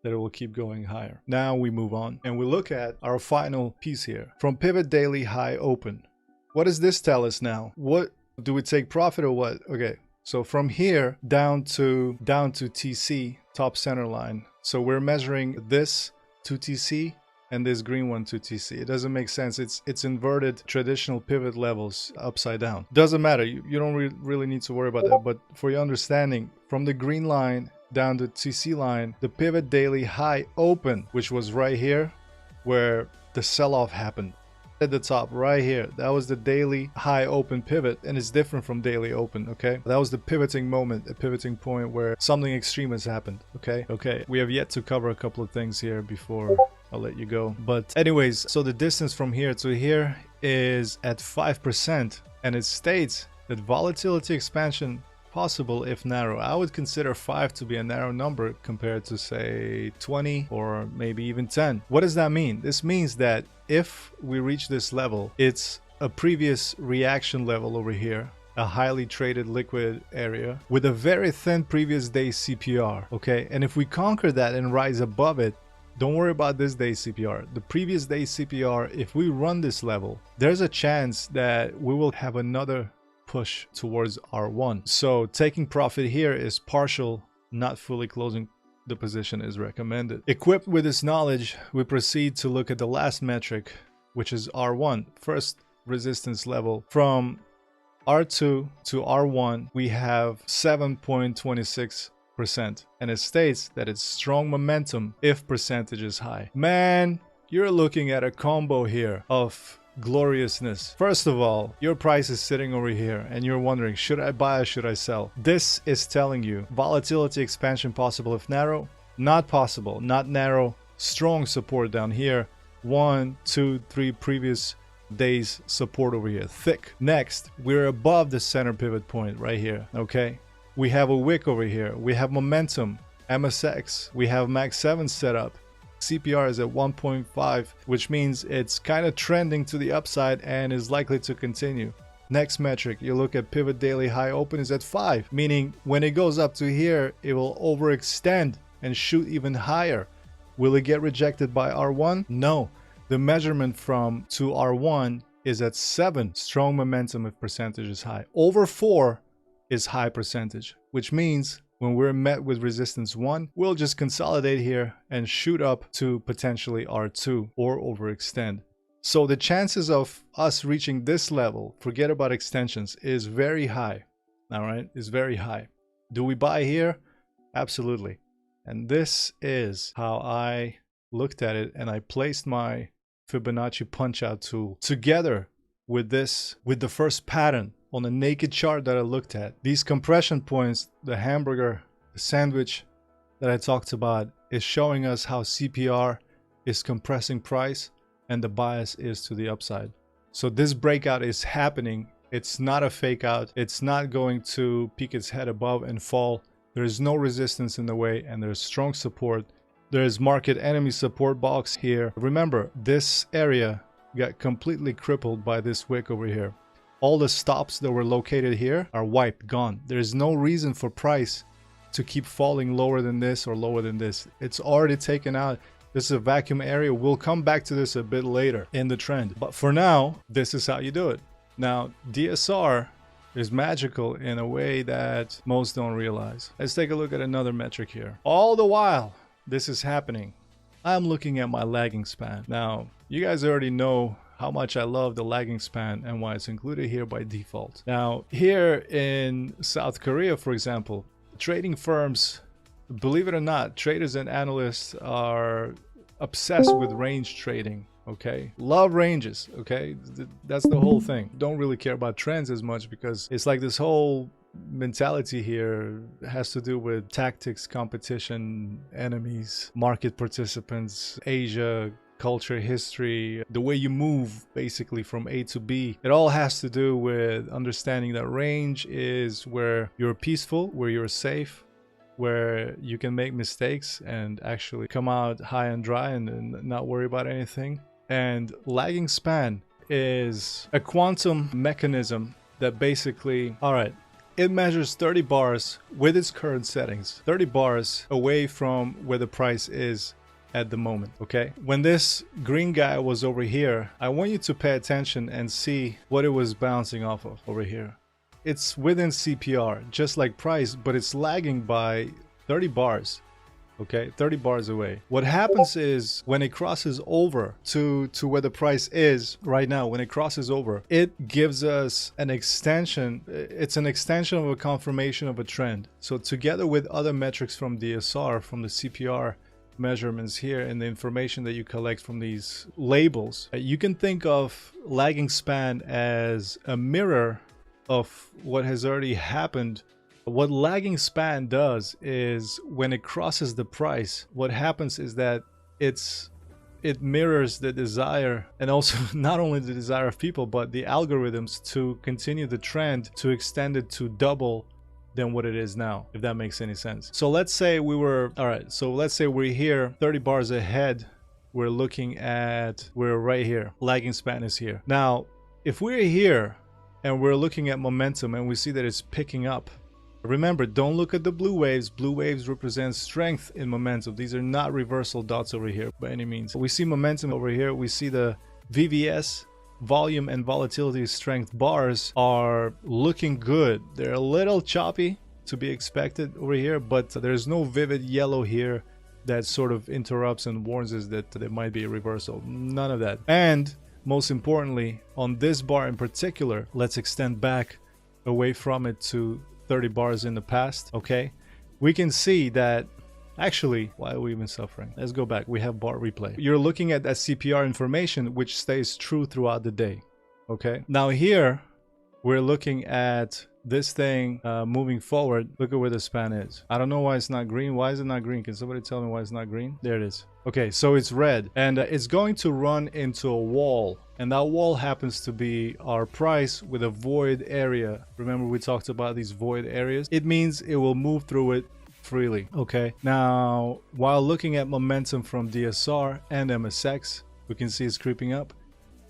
that it will keep going higher. Now we move on and we look at our final piece here. From pivot daily high open, what does this tell us now? What do we take profit or what? Okay, so from here down to TC, top center line. So we're measuring this to TC and this green one to TC. It doesn't make sense. It's inverted traditional pivot levels upside down. Doesn't matter. You don't really need to worry about that. But for your understanding, from the green line down to TC line, the pivot daily high open, which was right here where the sell-off happened at the top right here, that was the daily high open pivot, and it's different from daily open. Okay, that was the pivoting moment, a pivoting point where something extreme has happened. Okay, we have yet to cover a couple of things here before I'll let you go. But anyways, so the distance from here to here is at 5%, and it states that volatility expansion possible if narrow. I would consider 5 to be a narrow number compared to say 20 or maybe even 10. What does that mean? This means that if we reach this level, it's a previous reaction level over here, a highly traded liquid area with a very thin previous day CPR. Okay, and if we conquer that and rise above it, don't worry about this day CPR. The previous day CPR, if we run this level, there's a chance that we will have another push towards R1. So taking profit here is partial, not fully closing the position is recommended. Equipped with this knowledge, we proceed to look at the last metric, which is R1, first resistance level. From R2 to R1, we have 7.26%, and it states that it's strong momentum if percentage is high. Man, you're looking at a combo here of gloriousness. First of all, your price is sitting over here and you're wondering, should I buy or should I sell? This is telling you volatility expansion possible if narrow, not possible, not narrow, strong support down here, 1, 2, 3 previous days support over here, thick. Next, we're above the center pivot point right here. Okay, we have a wick over here, we have momentum, MSX, we have max 7 set up. CPR is at 1.5, which means it's kind of trending to the upside and is likely to continue. Next metric, you look at pivot daily high open is at 5, meaning when it goes up to here, it will overextend and shoot even higher. Will it get rejected by R1? No. The measurement from to R1 is at 7, strong momentum if percentage is high. Over 4 is high percentage, which means when we're met with resistance 1, we'll just consolidate here and shoot up to potentially R2 or overextend. So the chances of us reaching this level, forget about extensions, is very high. All right, is very high. Do we buy here? Absolutely. And this is how I looked at it, and I placed my Fibonacci punch-out tool together with this, with the first pattern on a naked chart that I looked at. These compression points, the hamburger, the sandwich that I talked about is showing us how CPR is compressing price and the bias is to the upside. So this breakout is happening. It's not a fake out. It's not going to peek its head above and fall. There is no resistance in the way and there's strong support. There's market enemy support box here. Remember, this area got completely crippled by this wick over here. All the stops that were located here are wiped, gone. There's no reason for price to keep falling lower than this or lower than this. It's already taken out. This is a vacuum area. We'll come back to this a bit later in the trend. But for now, this is how you do it. Now, DSR is magical in a way that most don't realize. Let's take a look at another metric here. All the while this is happening, I'm looking at my lagging span. Now, you guys already know how much I love the lagging span and why it's included here by default. Now, here in South Korea, for example, trading firms, believe it or not, traders and analysts are obsessed with range trading. Okay, love ranges. Okay, that's the whole thing. Don't really care about trends as much because it's like this whole mentality here has to do with tactics, competition, enemies, market participants, Asia, culture, history, the way you move basically from A to B. It all has to do with understanding that range is where you're peaceful, where you're safe, where you can make mistakes and actually come out high and dry and not worry about anything. And lagging span is a quantum mechanism that basically, all right, it measures 30 bars with its current settings, 30 bars away from where the price is at the moment. Okay, when this green guy was over here, I want you to pay attention and see what it was bouncing off of over here. It's within CPR, just like price, but it's lagging by 30 bars. Okay, 30 bars away. What happens is when it crosses over to where the price is right now, when it crosses over, it gives us an extension. It's an extension of a confirmation of a trend. So together with other metrics from DSR, from the CPR measurements here and the information that you collect from these labels, you can think of lagging span as a mirror of what has already happened. What lagging span does is when it crosses the price, what happens is that it mirrors the desire, and also not only the desire of people, but the algorithms to continue the trend to extend it to double than what it is now, if that makes any sense. So let's say let's say we're here 30 bars ahead. We're right here. Lagging span is here. Now, if we're here and we're looking at momentum and we see that it's picking up, remember, don't look at the blue waves. Blue waves represent strength in momentum. These are not reversal dots over here by any means. We see momentum over here. We see the VVS, volume and volatility strength bars are looking good. They're a little choppy to be expected over here, but there's no vivid yellow here that sort of interrupts and warns us that there might be a reversal. None of that. And most importantly, on this bar in particular, let's extend back away from it to 30 bars in the past. Okay, we can see that actually, why are we even suffering? Let's go back. We have bar replay. You're looking at that CPR information which stays true throughout the day. Okay, now here we're looking at this thing moving forward. Look at where the span is. I don't know why it's not green. Why is it not green? Can somebody tell me why it's not green? There it is. Okay, so it's red and it's going to run into a wall, and that wall happens to be our price with a void area. Remember, we talked about these void areas. It means it will move through it freely. Okay, now while looking at momentum from DSR and MSX, we can see it's creeping up.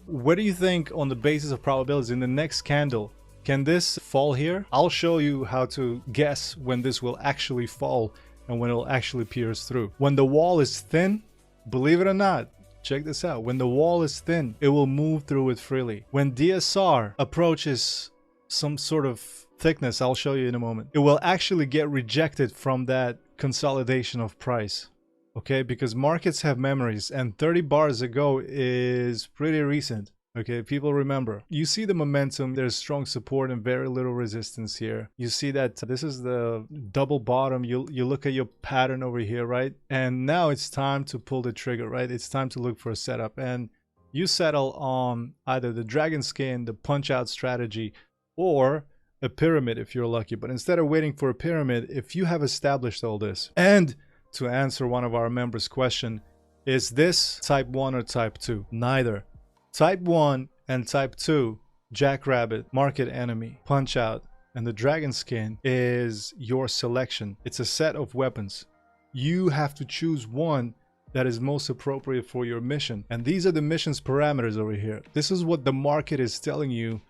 What do you think, on the basis of probabilities, in the next candle, can this fall here? I'll show you how to guess when this will actually fall and when it'll actually pierce through. When the wall is thin, believe it or not, check this out. When the wall is thin, it will move through it freely. When DSR approaches some sort of thickness, I'll show you in a moment, it will actually get rejected from that consolidation of price. Okay, because markets have memories, and 30 bars ago is pretty recent. Okay, people remember. You see the momentum, there's strong support and very little resistance here. You see that this is the double bottom. You look at your pattern over here, right? And now it's time to pull the trigger, right? It's time to look for a setup. And you settle on either the dragon skin, the punch out strategy, or a pyramid if you're lucky. But instead of waiting for a pyramid, if you have established all this, and to answer one of our members' question. Is this type 1 or type 2? Neither. Type 1 and type 2, Jackrabbit, Market Enemy, Punch Out, and the Dragon Skin is your selection. It's a set of weapons. You have to choose one that is most appropriate for your mission. And these are the mission's parameters over here. This is what the market is telling you,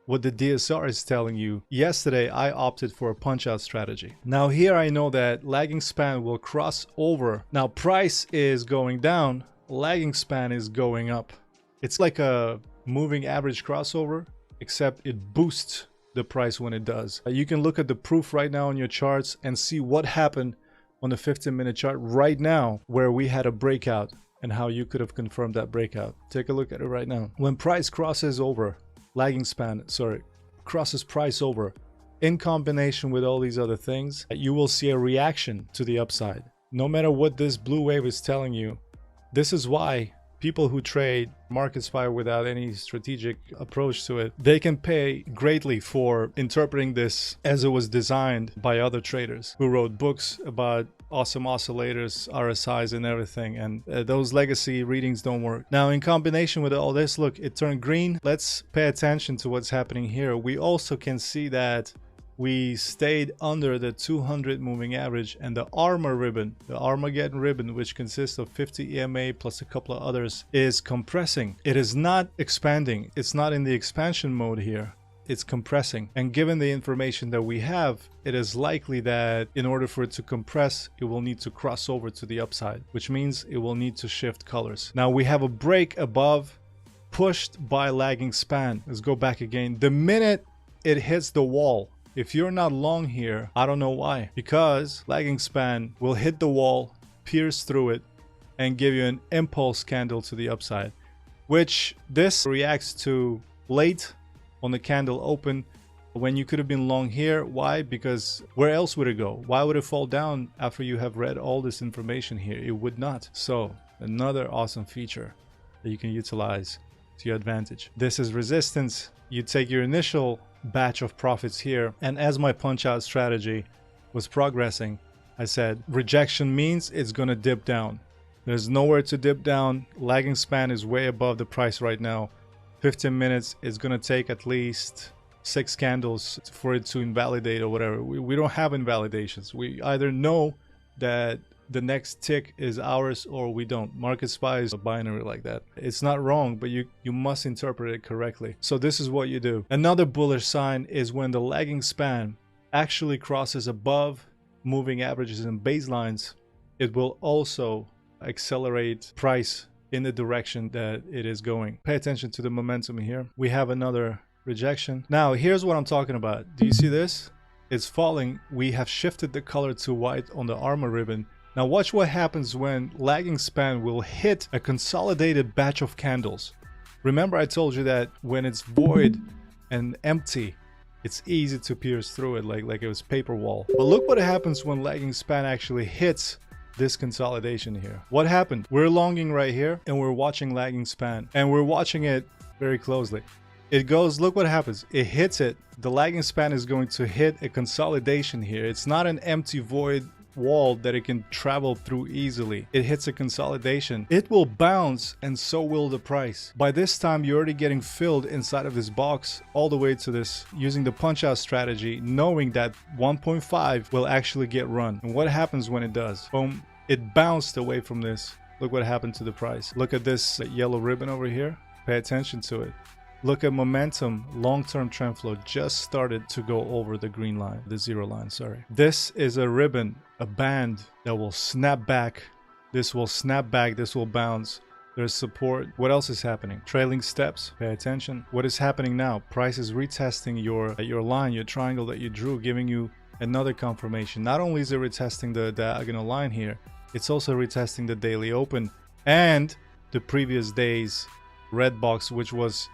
what the DSR is telling you. Yesterday, I opted for a punch-out strategy. Now here I know that lagging span will cross over. Now price is going down, lagging span is going up. It's like a moving average crossover, except it boosts the price when it does. You can look at the proof right now on your charts and see what happened on the 15-minute chart right now where we had a breakout and how you could have confirmed that breakout. Take a look at it right now. When price crosses over, crosses price over in combination with all these other things, you will see a reaction to the upside. No matter what this blue wave is telling you, this is why people who trade MarketSpy without any strategic approach to it, they can pay greatly for interpreting this as it was designed by other traders who wrote books about awesome oscillators, RSIs and everything, and those legacy readings don't work. Now in combination with all this, look, it turned green. Let's pay attention to what's happening here. We also can see that we stayed under the 200 moving average, and the armor ribbon, the Armageddon ribbon, which consists of 50 EMA plus a couple of others, is compressing. It is not expanding. It's not in the expansion mode here. It's compressing. And given the information that we have, it is likely that in order for it to compress, it will need to cross over to the upside, which means it will need to shift colors. Now we have a break above, pushed by lagging span. Let's go back again. The minute it hits the wall, if you're not long here, I don't know why. Because lagging span will hit the wall, pierce through it, and give you an impulse candle to the upside, which this reacts to late on the candle open when you could have been long here. Why? Because where else would it go? Why would it fall down after you have read all this information here? It would not. So another awesome feature that you can utilize to your advantage. This is resistance. You take your initial batch of profits here, and as my punch out strategy was progressing, I said rejection means it's gonna dip down. There's nowhere to dip down. Lagging span is way above the price right now. 15 minutes is gonna take at least 6 candles for it to invalidate or whatever. We don't have invalidations. We either know that the next tick is ours or we don't. MarketSpy is a binary like that. It's not wrong, but you must interpret it correctly. So this is what you do. Another bullish sign is when the lagging span actually crosses above moving averages and baselines. It will also accelerate price in the direction that it is going. Pay attention to the momentum here. We have another rejection. Now here's what I'm talking about. Do you see this? It's falling. We have shifted the color to white on the armor ribbon. Now watch what happens when lagging span will hit a consolidated batch of candles. Remember I told you that when it's void and empty, it's easy to pierce through it like it was paper wall. But look what happens when lagging span actually hits this consolidation here. What happened? We're longing right here and we're watching lagging span, and we're watching it very closely. It goes, look what happens. It hits it. The lagging span is going to hit a consolidation here. It's not an empty void wall that it can travel through easily. It hits a consolidation. It will bounce, and so will the price. By this time, you're already getting filled inside of this box all the way to this, using the punch out strategy, knowing that 1.5 will actually get run. And what happens when it does? Boom, it bounced away from this. Look what happened to the price. Look at this yellow ribbon over here. Pay attention to it. Look at momentum. Long-term trend flow just started to go over the green line, the zero line, sorry. This is a ribbon, a band that will snap back. This will snap back, this will bounce. There's support. What else is happening? Trailing steps. Pay attention. What is happening now? Price is retesting your line, your triangle that you drew, giving you another confirmation. Not only is it retesting the diagonal line here, it's also retesting the daily open and the previous day's red box, which was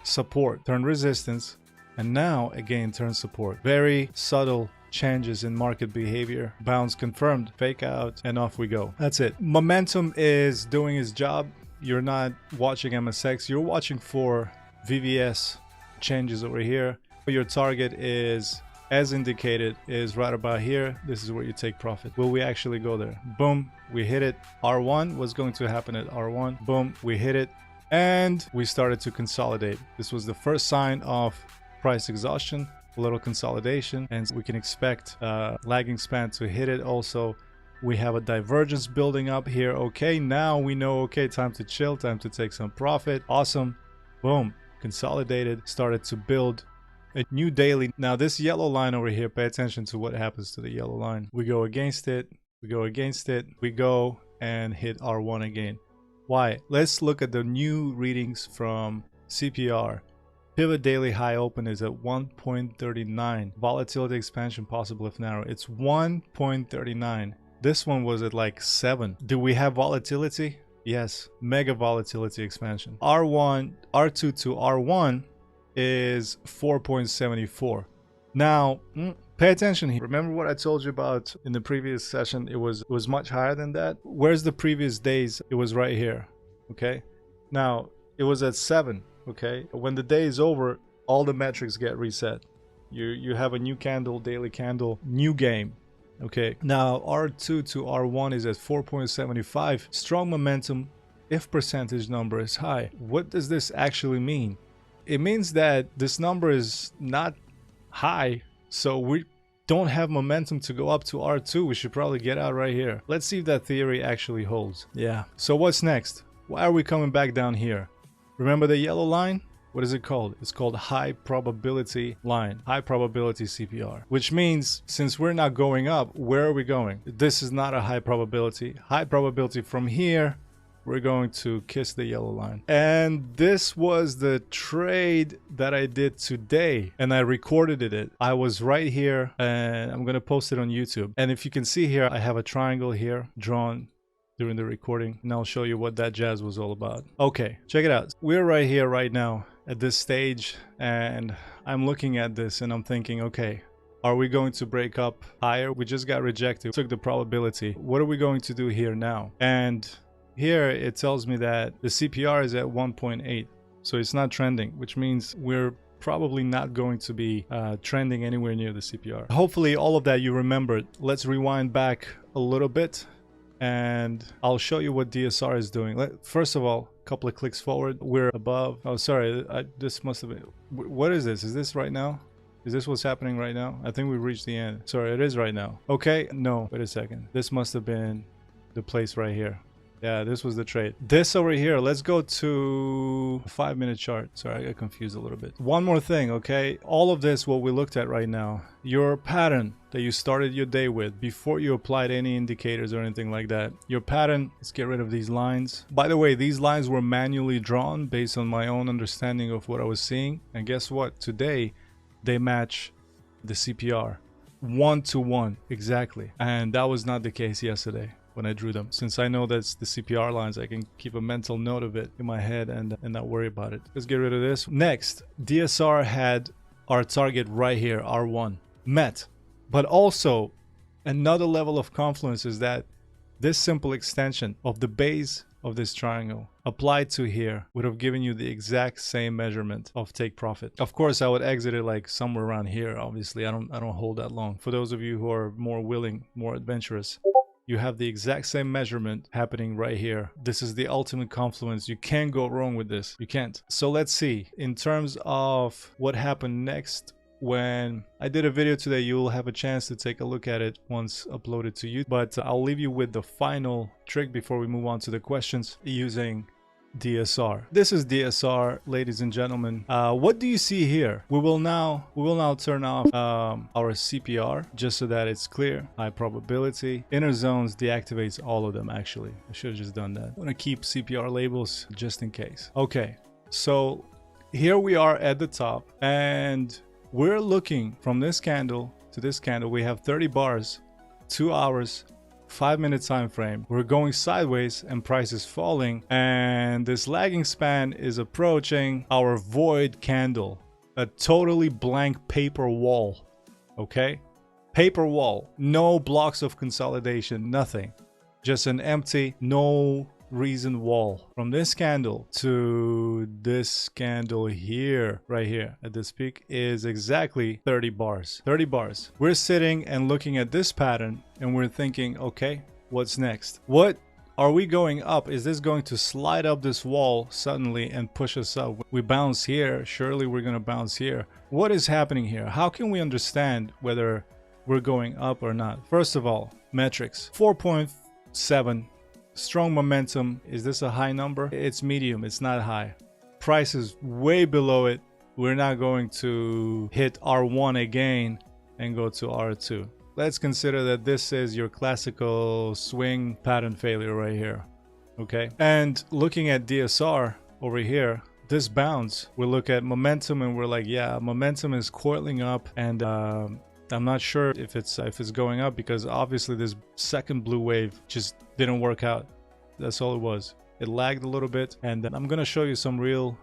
support, turn resistance, and now again turn support. Very subtle changes in market behavior. Bounce confirmed, fake out, and off we go. That's it. Momentum is doing its job. You're not watching MSX, you're watching for VVS changes over here. Your target is as indicated is right about here. This is where you take profit. Will we actually go there? Boom, we hit it. R1, what's going to happen at R1? Boom, we hit it, and we started to consolidate. This was the first sign of price exhaustion, a little consolidation, and we can expect lagging span to hit it. Also, we have a divergence building up here. Okay, now we know, okay, time to chill, time to take some profit. Awesome. Boom, consolidated, started to build a new daily. Now this yellow line over here, pay attention to what happens to the yellow line. We go against it, we go against it, we go and hit R1 again. Why? Let's look at the new readings from CPR. Pivot daily high open is at 1.39. Volatility expansion possible if narrow. It's 1.39. This one was at like 7. Do we have volatility? Yes, mega volatility expansion. R1, R2 to R1 is 4.74. Now, pay attention here. Remember what I told you about in the previous session? It was much higher than that. Where's the previous days? It was right here. Okay. Now, it was at 7. Okay. When the day is over, all the metrics get reset. You have a new candle, daily candle, new game. Okay. Now, R2 to R1 is at 4.75. Strong momentum if percentage number is high. What does this actually mean? It means that this number is not high, so we don't have momentum to go up to R2. We should probably get out right here. Let's see if that theory actually holds. Yeah. So what's next? Why are we coming back down here? Remember the yellow line? What is it called? It's called high probability line, high probability CPR, which means since we're not going up, where are we going? This is not a high probability. High probability from here, we're going to kiss the yellow line. And this was the trade that I did today, and I recorded it. I was right here, and I'm going to post it on YouTube. And if you can see here, I have a triangle here drawn during the recording, and I'll show you what that jazz was all about. Okay, check it out. We're right here right now at this stage, and I'm looking at this and I'm thinking, okay, are we going to break up higher? We just got rejected, took the probability. What are we going to do here now? And here it tells me that the CPR is at 1.8, so it's not trending, which means we're probably not going to be trending anywhere near the CPR. Hopefully all of that you remembered. Let's rewind back a little bit and I'll show you what DSR is doing. First of all, a couple of clicks forward, we're above. Oh, sorry, this must have been, what is this? Is this right now? Is this what's happening right now? I think we've reached the end. Sorry, it is right now. Okay, no, wait a second. This must have been the place right here. Yeah, this was the trade. This over here, let's go to a 5-minute chart. Sorry, I got confused a little bit. One more thing, okay? All of this, what we looked at right now, your pattern that you started your day with before you applied any indicators or anything like that. Your pattern, let's get rid of these lines. By the way, these lines were manually drawn based on my own understanding of what I was seeing. And guess what? Today, they match the CPR 1-to-1 exactly. And that was not the case yesterday when I drew them. Since I know that's the CPR lines, I can keep a mental note of it in my head and not worry about it. Let's get rid of this. Next, DSR had our target right here, R1, met. But also, another level of confluence is that this simple extension of the base of this triangle applied to here would have given you the exact same measurement of take profit. Of course, I would exit it like somewhere around here. Obviously, I don't hold that long. For those of you who are more willing, more adventurous, you have the exact same measurement happening right here. This is the ultimate confluence. You can't go wrong with this. You can't. So let's see. In terms of what happened next, when I did a video today, you will have a chance to take a look at it once uploaded to you. But I'll leave you with the final trick before we move on to the questions using DSR. This is DSR, ladies and gentlemen. What do you see here? We will now turn off our CPR just so that it's clear. High probability. Inner zones deactivates all of them actually. I should have just done that. I want to keep CPR labels just in case. Okay, so here we are at the top and we're looking from this candle to this candle. We have 30 bars, 2 hours, 5-minute time frame. We're going sideways and price is falling, and this lagging span is approaching our void candle, a totally blank paper wall. Okay, paper wall, no blocks of consolidation, nothing, just an empty, no recent wall from this candle to this candle here, right here at this peak, is exactly 30 bars. 30 bars. We're sitting and looking at this pattern and we're thinking, okay, what's next? What are we going up? Is this going to slide up this wall suddenly and push us up? We bounce here, surely we're going to bounce here. What is happening here? How can we understand whether we're going up or not? First of all, metrics. 4.7. Strong momentum. Is this a high number? It's medium. It's not high. Price is way below it. We're not going to hit R1 again and go to R2. Let's consider that this is your classical swing pattern failure right here. Okay. And looking at DSR over here, this bounce, we look at momentum and we're like, yeah, momentum is coiling up, and I'm not sure if it's going up, because obviously this second blue wave just didn't work out. That's all it was. It lagged a little bit, and I'm gonna show you some real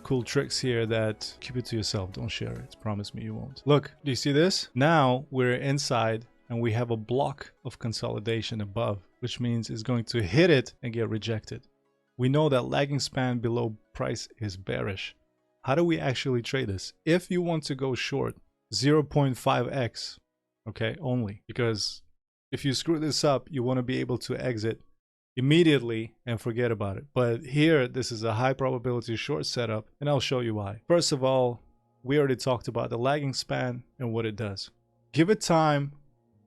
cool tricks here that keep it to yourself. Don't share it. Promise me you won't. Look, do you see this? Now we're inside and we have a block of consolidation above, which means it's going to hit it and get rejected. We know that lagging span below price is bearish. How do we actually trade this? If you want to go short, 0.5x, okay, only, because if you screw this up, you want to be able to exit immediately and forget about it. But here, this is a high probability short setup, and I'll show you why. First of all, we already talked about the lagging span and what it does. Give it time.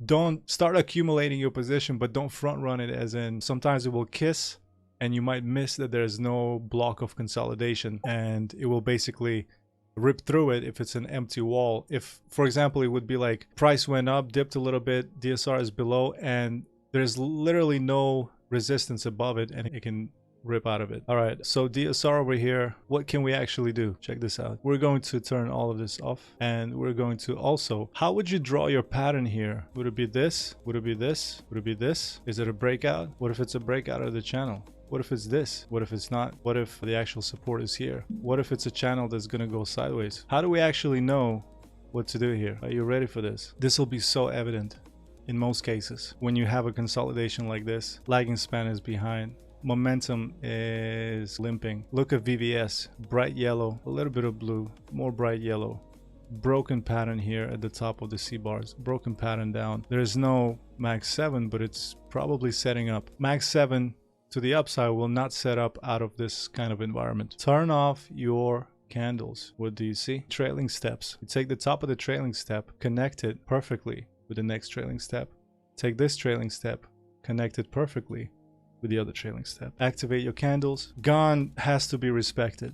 Don't start accumulating your position, but don't front run it, as in sometimes it will kiss and you might miss that there's no block of consolidation, and it will basically rip through it if it's an empty wall. If, for example, it would be like price went up, dipped a little bit, DSR is below, and there's literally no resistance above it, and it can rip out of it. All right, so DSR over here, what can we actually do? Check this out. We're going to turn all of this off, and we're going to also, how would you draw your pattern here? Would it be this? Would it be this? Would it be this? Is it a breakout? What if it's a breakout of the channel? What if it's this? What if it's not? What if the actual support is here? What if it's a channel that's gonna go sideways? How do we actually know what to do here? Are you ready for this? This will be so evident in most cases. When you have a consolidation like this, lagging span is behind, momentum is limping. Look at VVS, bright yellow, a little bit of blue, more bright yellow. Broken pattern here at the top of the C bars, broken pattern down. There's no max 7, but it's probably setting up. Max 7 to the upside will not set up out of this kind of environment. Turn off your candles. What do you see? Trailing steps. You take the top of the trailing step, connect it perfectly with the next trailing step. Take this trailing step, connect it perfectly with the other trailing step. Activate your candles. Gone has to be respected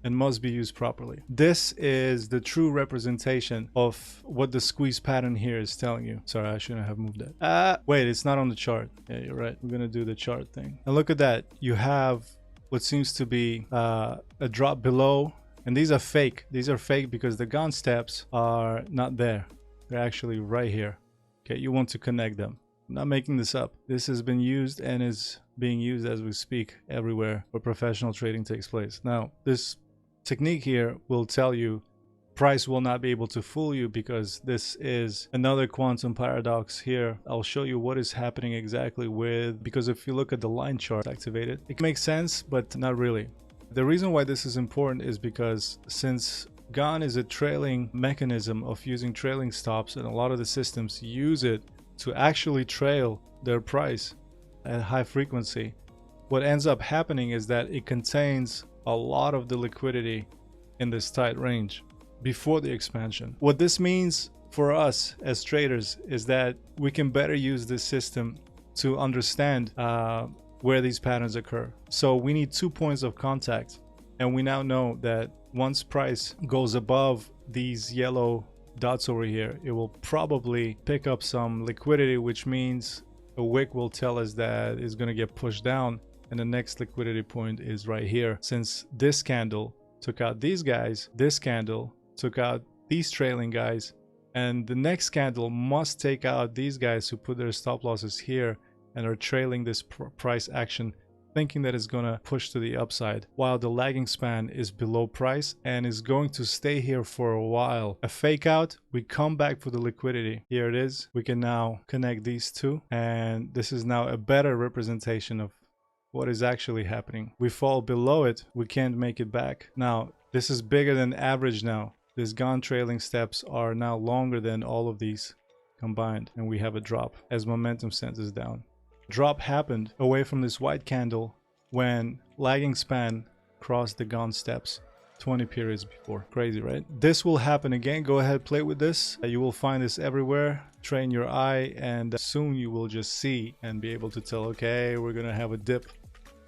and must be used properly. This is the true representation of what the squeeze pattern here is telling you. Sorry, I shouldn't have moved that. Wait, it's not on the chart. Yeah, you're right. We're gonna do the chart thing. And look at that. You have what seems to be a drop below, and these are fake. These are fake because the gone steps are not there. They're actually right here. Okay, you want to connect them. I'm not making this up. This has been used and is being used as we speak everywhere where professional trading takes place. Now, this technique here will tell you price will not be able to fool you, because this is another quantum paradox here. I'll show you what is happening exactly because if you look at the line chart activated, it makes sense, but not really. The reason why this is important is because since gone is a trailing mechanism of using trailing stops, and a lot of the systems use it to actually trail their price at high frequency, what ends up happening is that it contains a lot of the liquidity in this tight range before the expansion. What this means for us as traders is that we can better use this system to understand where these patterns occur. So we need 2 points of contact, and we now know that once price goes above these yellow dots over here, it will probably pick up some liquidity, which means a wick will tell us that it's going to get pushed down, and the next liquidity point is right here. Since this candle took out these guys, this candle took out these trailing guys, and the next candle must take out these guys who put their stop losses here and are trailing this price action, thinking that it's going to push to the upside, while the lagging span is below price and is going to stay here for a while. A fake out, we come back for the liquidity. Here it is. We can now connect these two, and this is now a better representation of what is actually happening. We fall below it, we can't make it back. Now, this is bigger than average now. These gone trailing steps are now longer than all of these combined, and we have a drop as momentum senses down. Drop happened away from this white candle when lagging span crossed the gone steps 20 periods before. Crazy, right? This will happen again. Go ahead, play with this. You will find this everywhere. Train your eye, and soon you will just see and be able to tell, okay, we're gonna have a dip,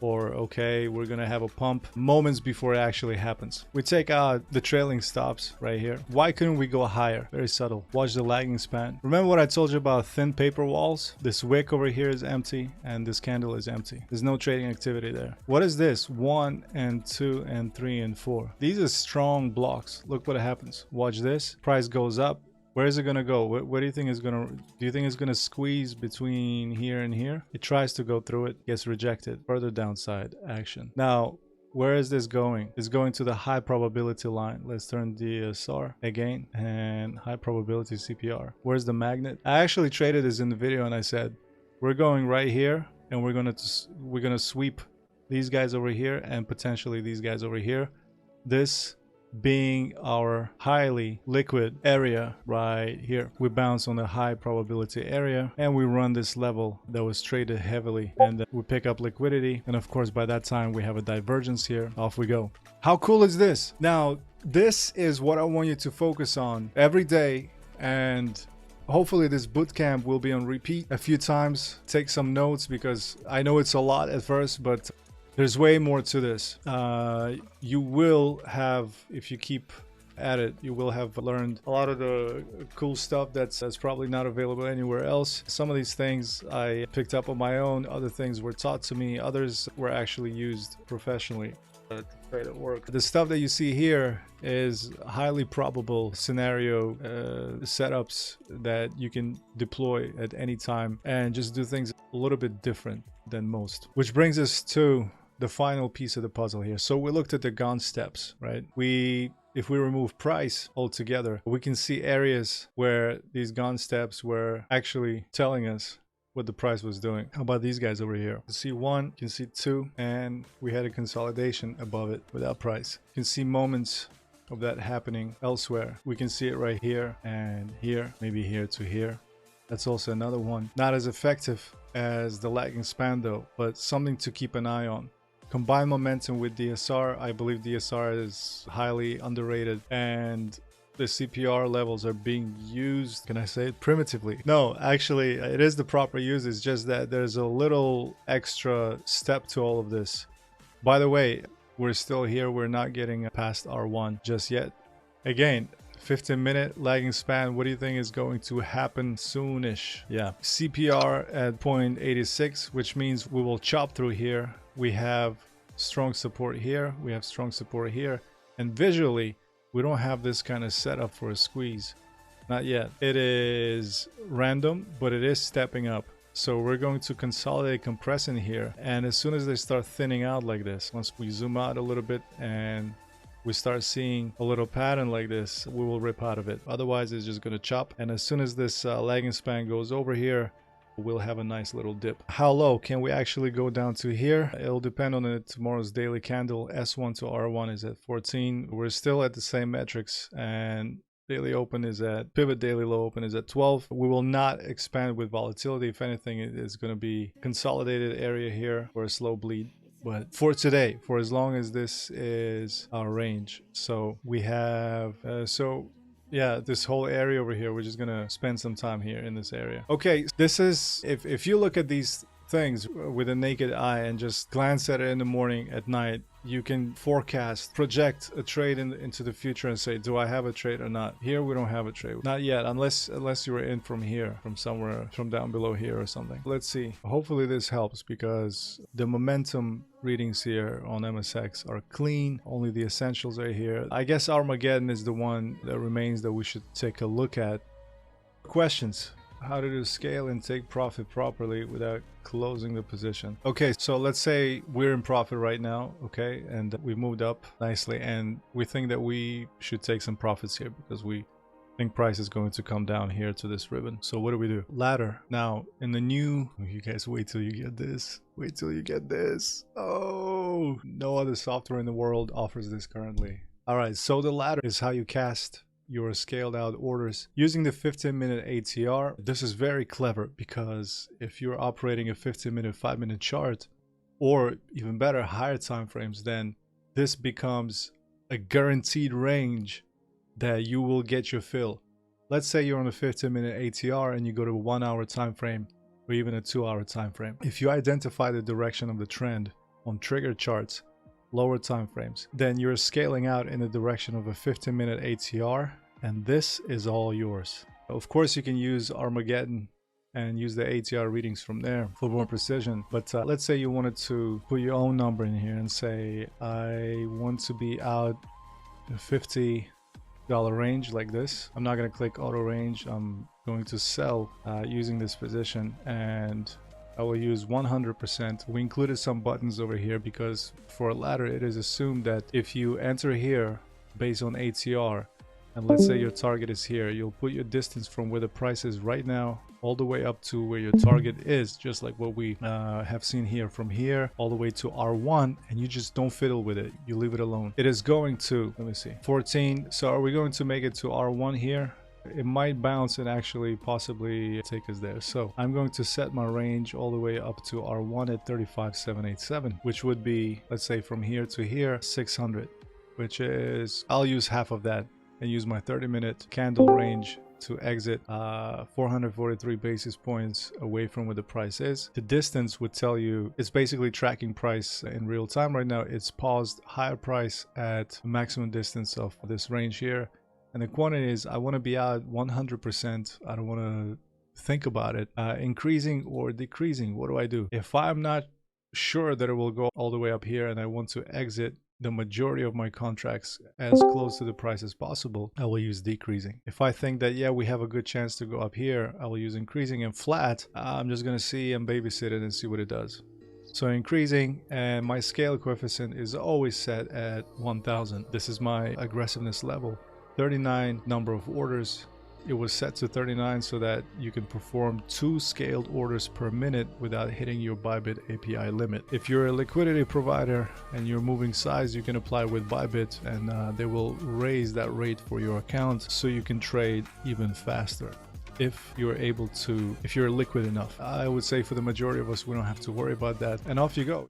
or okay, we're gonna have a pump moments before it actually happens. We take out the trailing stops right here. Why couldn't we go higher? Very subtle. Watch the lagging span. Remember what I told you about thin paper walls? This wick over here is empty and this candle is empty. There's no trading activity there. What is this? 1 and 2 and 3 and 4. These are strong blocks. Look what happens. Watch this. Price goes up. Where is it gonna go? What do you think is gonna? Do you think it's gonna squeeze between here and here? It tries to go through it, gets rejected. Further downside action. Now, where is this going? It's going to the high probability line. Let's turn DSR again and high probability CPR. Where's the magnet? I actually traded this in the video and I said we're going right here and we're gonna sweep these guys over here and potentially these guys over here. This being our highly liquid area right here. We bounce on the high probability area and we run this level that was traded heavily, and we pick up liquidity, and of course by that time we have a divergence here. Off we go. How cool is this? Now this is what I want you to focus on every day, and hopefully this bootcamp will be on repeat a few times. Take some notes because I know it's a lot at first, but there's way more to this. You will have, if you keep at it, you will have learned a lot of the cool stuff that's probably not available anywhere else. Some of these things I picked up on my own. Other things were taught to me. Others were actually used professionally to trade at work. The stuff that you see here is highly probable scenario setups that you can deploy at any time and just do things a little bit different than most. Which brings us to the final piece of the puzzle here. So we looked at the gone steps, right? If we remove price altogether, we can see areas where these gone steps were actually telling us what the price was doing. How about these guys over here? You can see 1, you can see 2, and we had a consolidation above it without price. You can see moments of that happening elsewhere. We can see it right here and here, maybe here to here. That's also another one. Not as effective as the lagging span though, but something to keep an eye on. Combined momentum with DSR, I believe DSR is highly underrated, and the CPR levels are being used, can I say it, primitively? No, actually it is the proper use. It's just that there's a little extra step to all of this. By the way, we're still here. We're not getting past R1 just yet. Again, 15-minute lagging span. What do you think is going to happen soonish? Yeah, CPR at 0.86, which means we will chop through here. We have strong support here, we have strong support here, and visually we don't have this kind of setup for a squeeze, not yet. It is random, but it is stepping up. So we're going to consolidate, compress in here, and as soon as they start thinning out like this, once we zoom out a little bit and we start seeing a little pattern like this, we will rip out of it. Otherwise it's just going to chop, and as soon as this lagging span goes over here, we'll have a nice little dip. How low can we actually go down to here? It'll depend on tomorrow's daily candle. S1 to R1 is at 14. We're still at the same metrics, and daily open is at pivot, daily low open is at 12. We will not expand with volatility. If anything, it is going to be consolidated area here for a slow bleed. But for today, for as long as this is our range, so we have yeah, this whole area over here, we're just gonna spend some time here in this area. Okay, this is, if you look at these things with a naked eye and just glance at it in the morning, at night, you can forecast, project a trade into the future and say, do I have a trade or not? Here we don't have a trade, not yet, unless you were in from here, from somewhere, from down below here or something. Let's see. Hopefully this helps, because the momentum readings here on MSX are clean. Only the essentials are here. I guess Armageddon is the one that remains that we should take a look at. Questions? How to do scale and take profit properly without closing the position. Okay, so let's say we're in profit right now, okay, and we moved up nicely, and we think that we should take some profits here because we think price is going to come down here to this ribbon. So what do? Ladder. Now in the new, you guys wait till you get this. Wait till you get this. Oh, no other software in the world offers this currently. All right, so the ladder is how you cast your scaled out orders using the 15-minute ATR. This is very clever because if you're operating a 15-minute, 5-minute chart, or even better, higher time frames, then this becomes a guaranteed range that you will get your fill. Let's say you're on a 15-minute ATR and you go to a 1 hour time frame or even a 2 hour time frame. If you identify the direction of the trend on trigger charts, lower time frames, then you're scaling out in the direction of a 15-minute ATR, and this is all yours. Of course, you can use Armageddon and use the ATR readings from there for more precision. But let's say you wanted to put your own number in here and say, I want to be out in $50 range like this. I'm not going to click auto range. I'm going to sell using this position, and I will use 100%. We included some buttons over here because for a ladder, it is assumed that if you enter here based on ATR, and let's say your target is here, you'll put your distance from where the price is right now all the way up to where your target is, just like what we have seen here, from here all the way to R1, and you just don't fiddle with it. You leave it alone. It is going to, let me see, 14. So are we going to make it to R1 here? It might bounce and actually possibly take us there. So I'm going to set my range all the way up to R1 at 35,787, which would be, let's say from here to here, 600, which is, I'll use half of that and use my 30-minute candle range to exit 443 basis points away from where the price is. The distance would tell you, it's basically tracking price in real time right now. It's paused higher price at a maximum distance of this range here. And the quantity is, I want to be out 100%. I don't want to think about it. Increasing or decreasing, what do? If I'm not sure that it will go all the way up here and I want to exit the majority of my contracts as close to the price as possible, I will use decreasing. If I think that, yeah, we have a good chance to go up here, I will use increasing. And flat, I'm just going to see and babysit it and see what it does. So increasing, and my scale coefficient is always set at 1000. This is my aggressiveness level. 39 number of orders. It was set to 39 so that you can perform 2 scaled orders per minute without hitting your Bybit API limit. If you're a liquidity provider and you're moving size, you can apply with Bybit, and they will raise that rate for your account so you can trade even faster. If you're liquid enough. I would say for the majority of us, we don't have to worry about that. And off you go.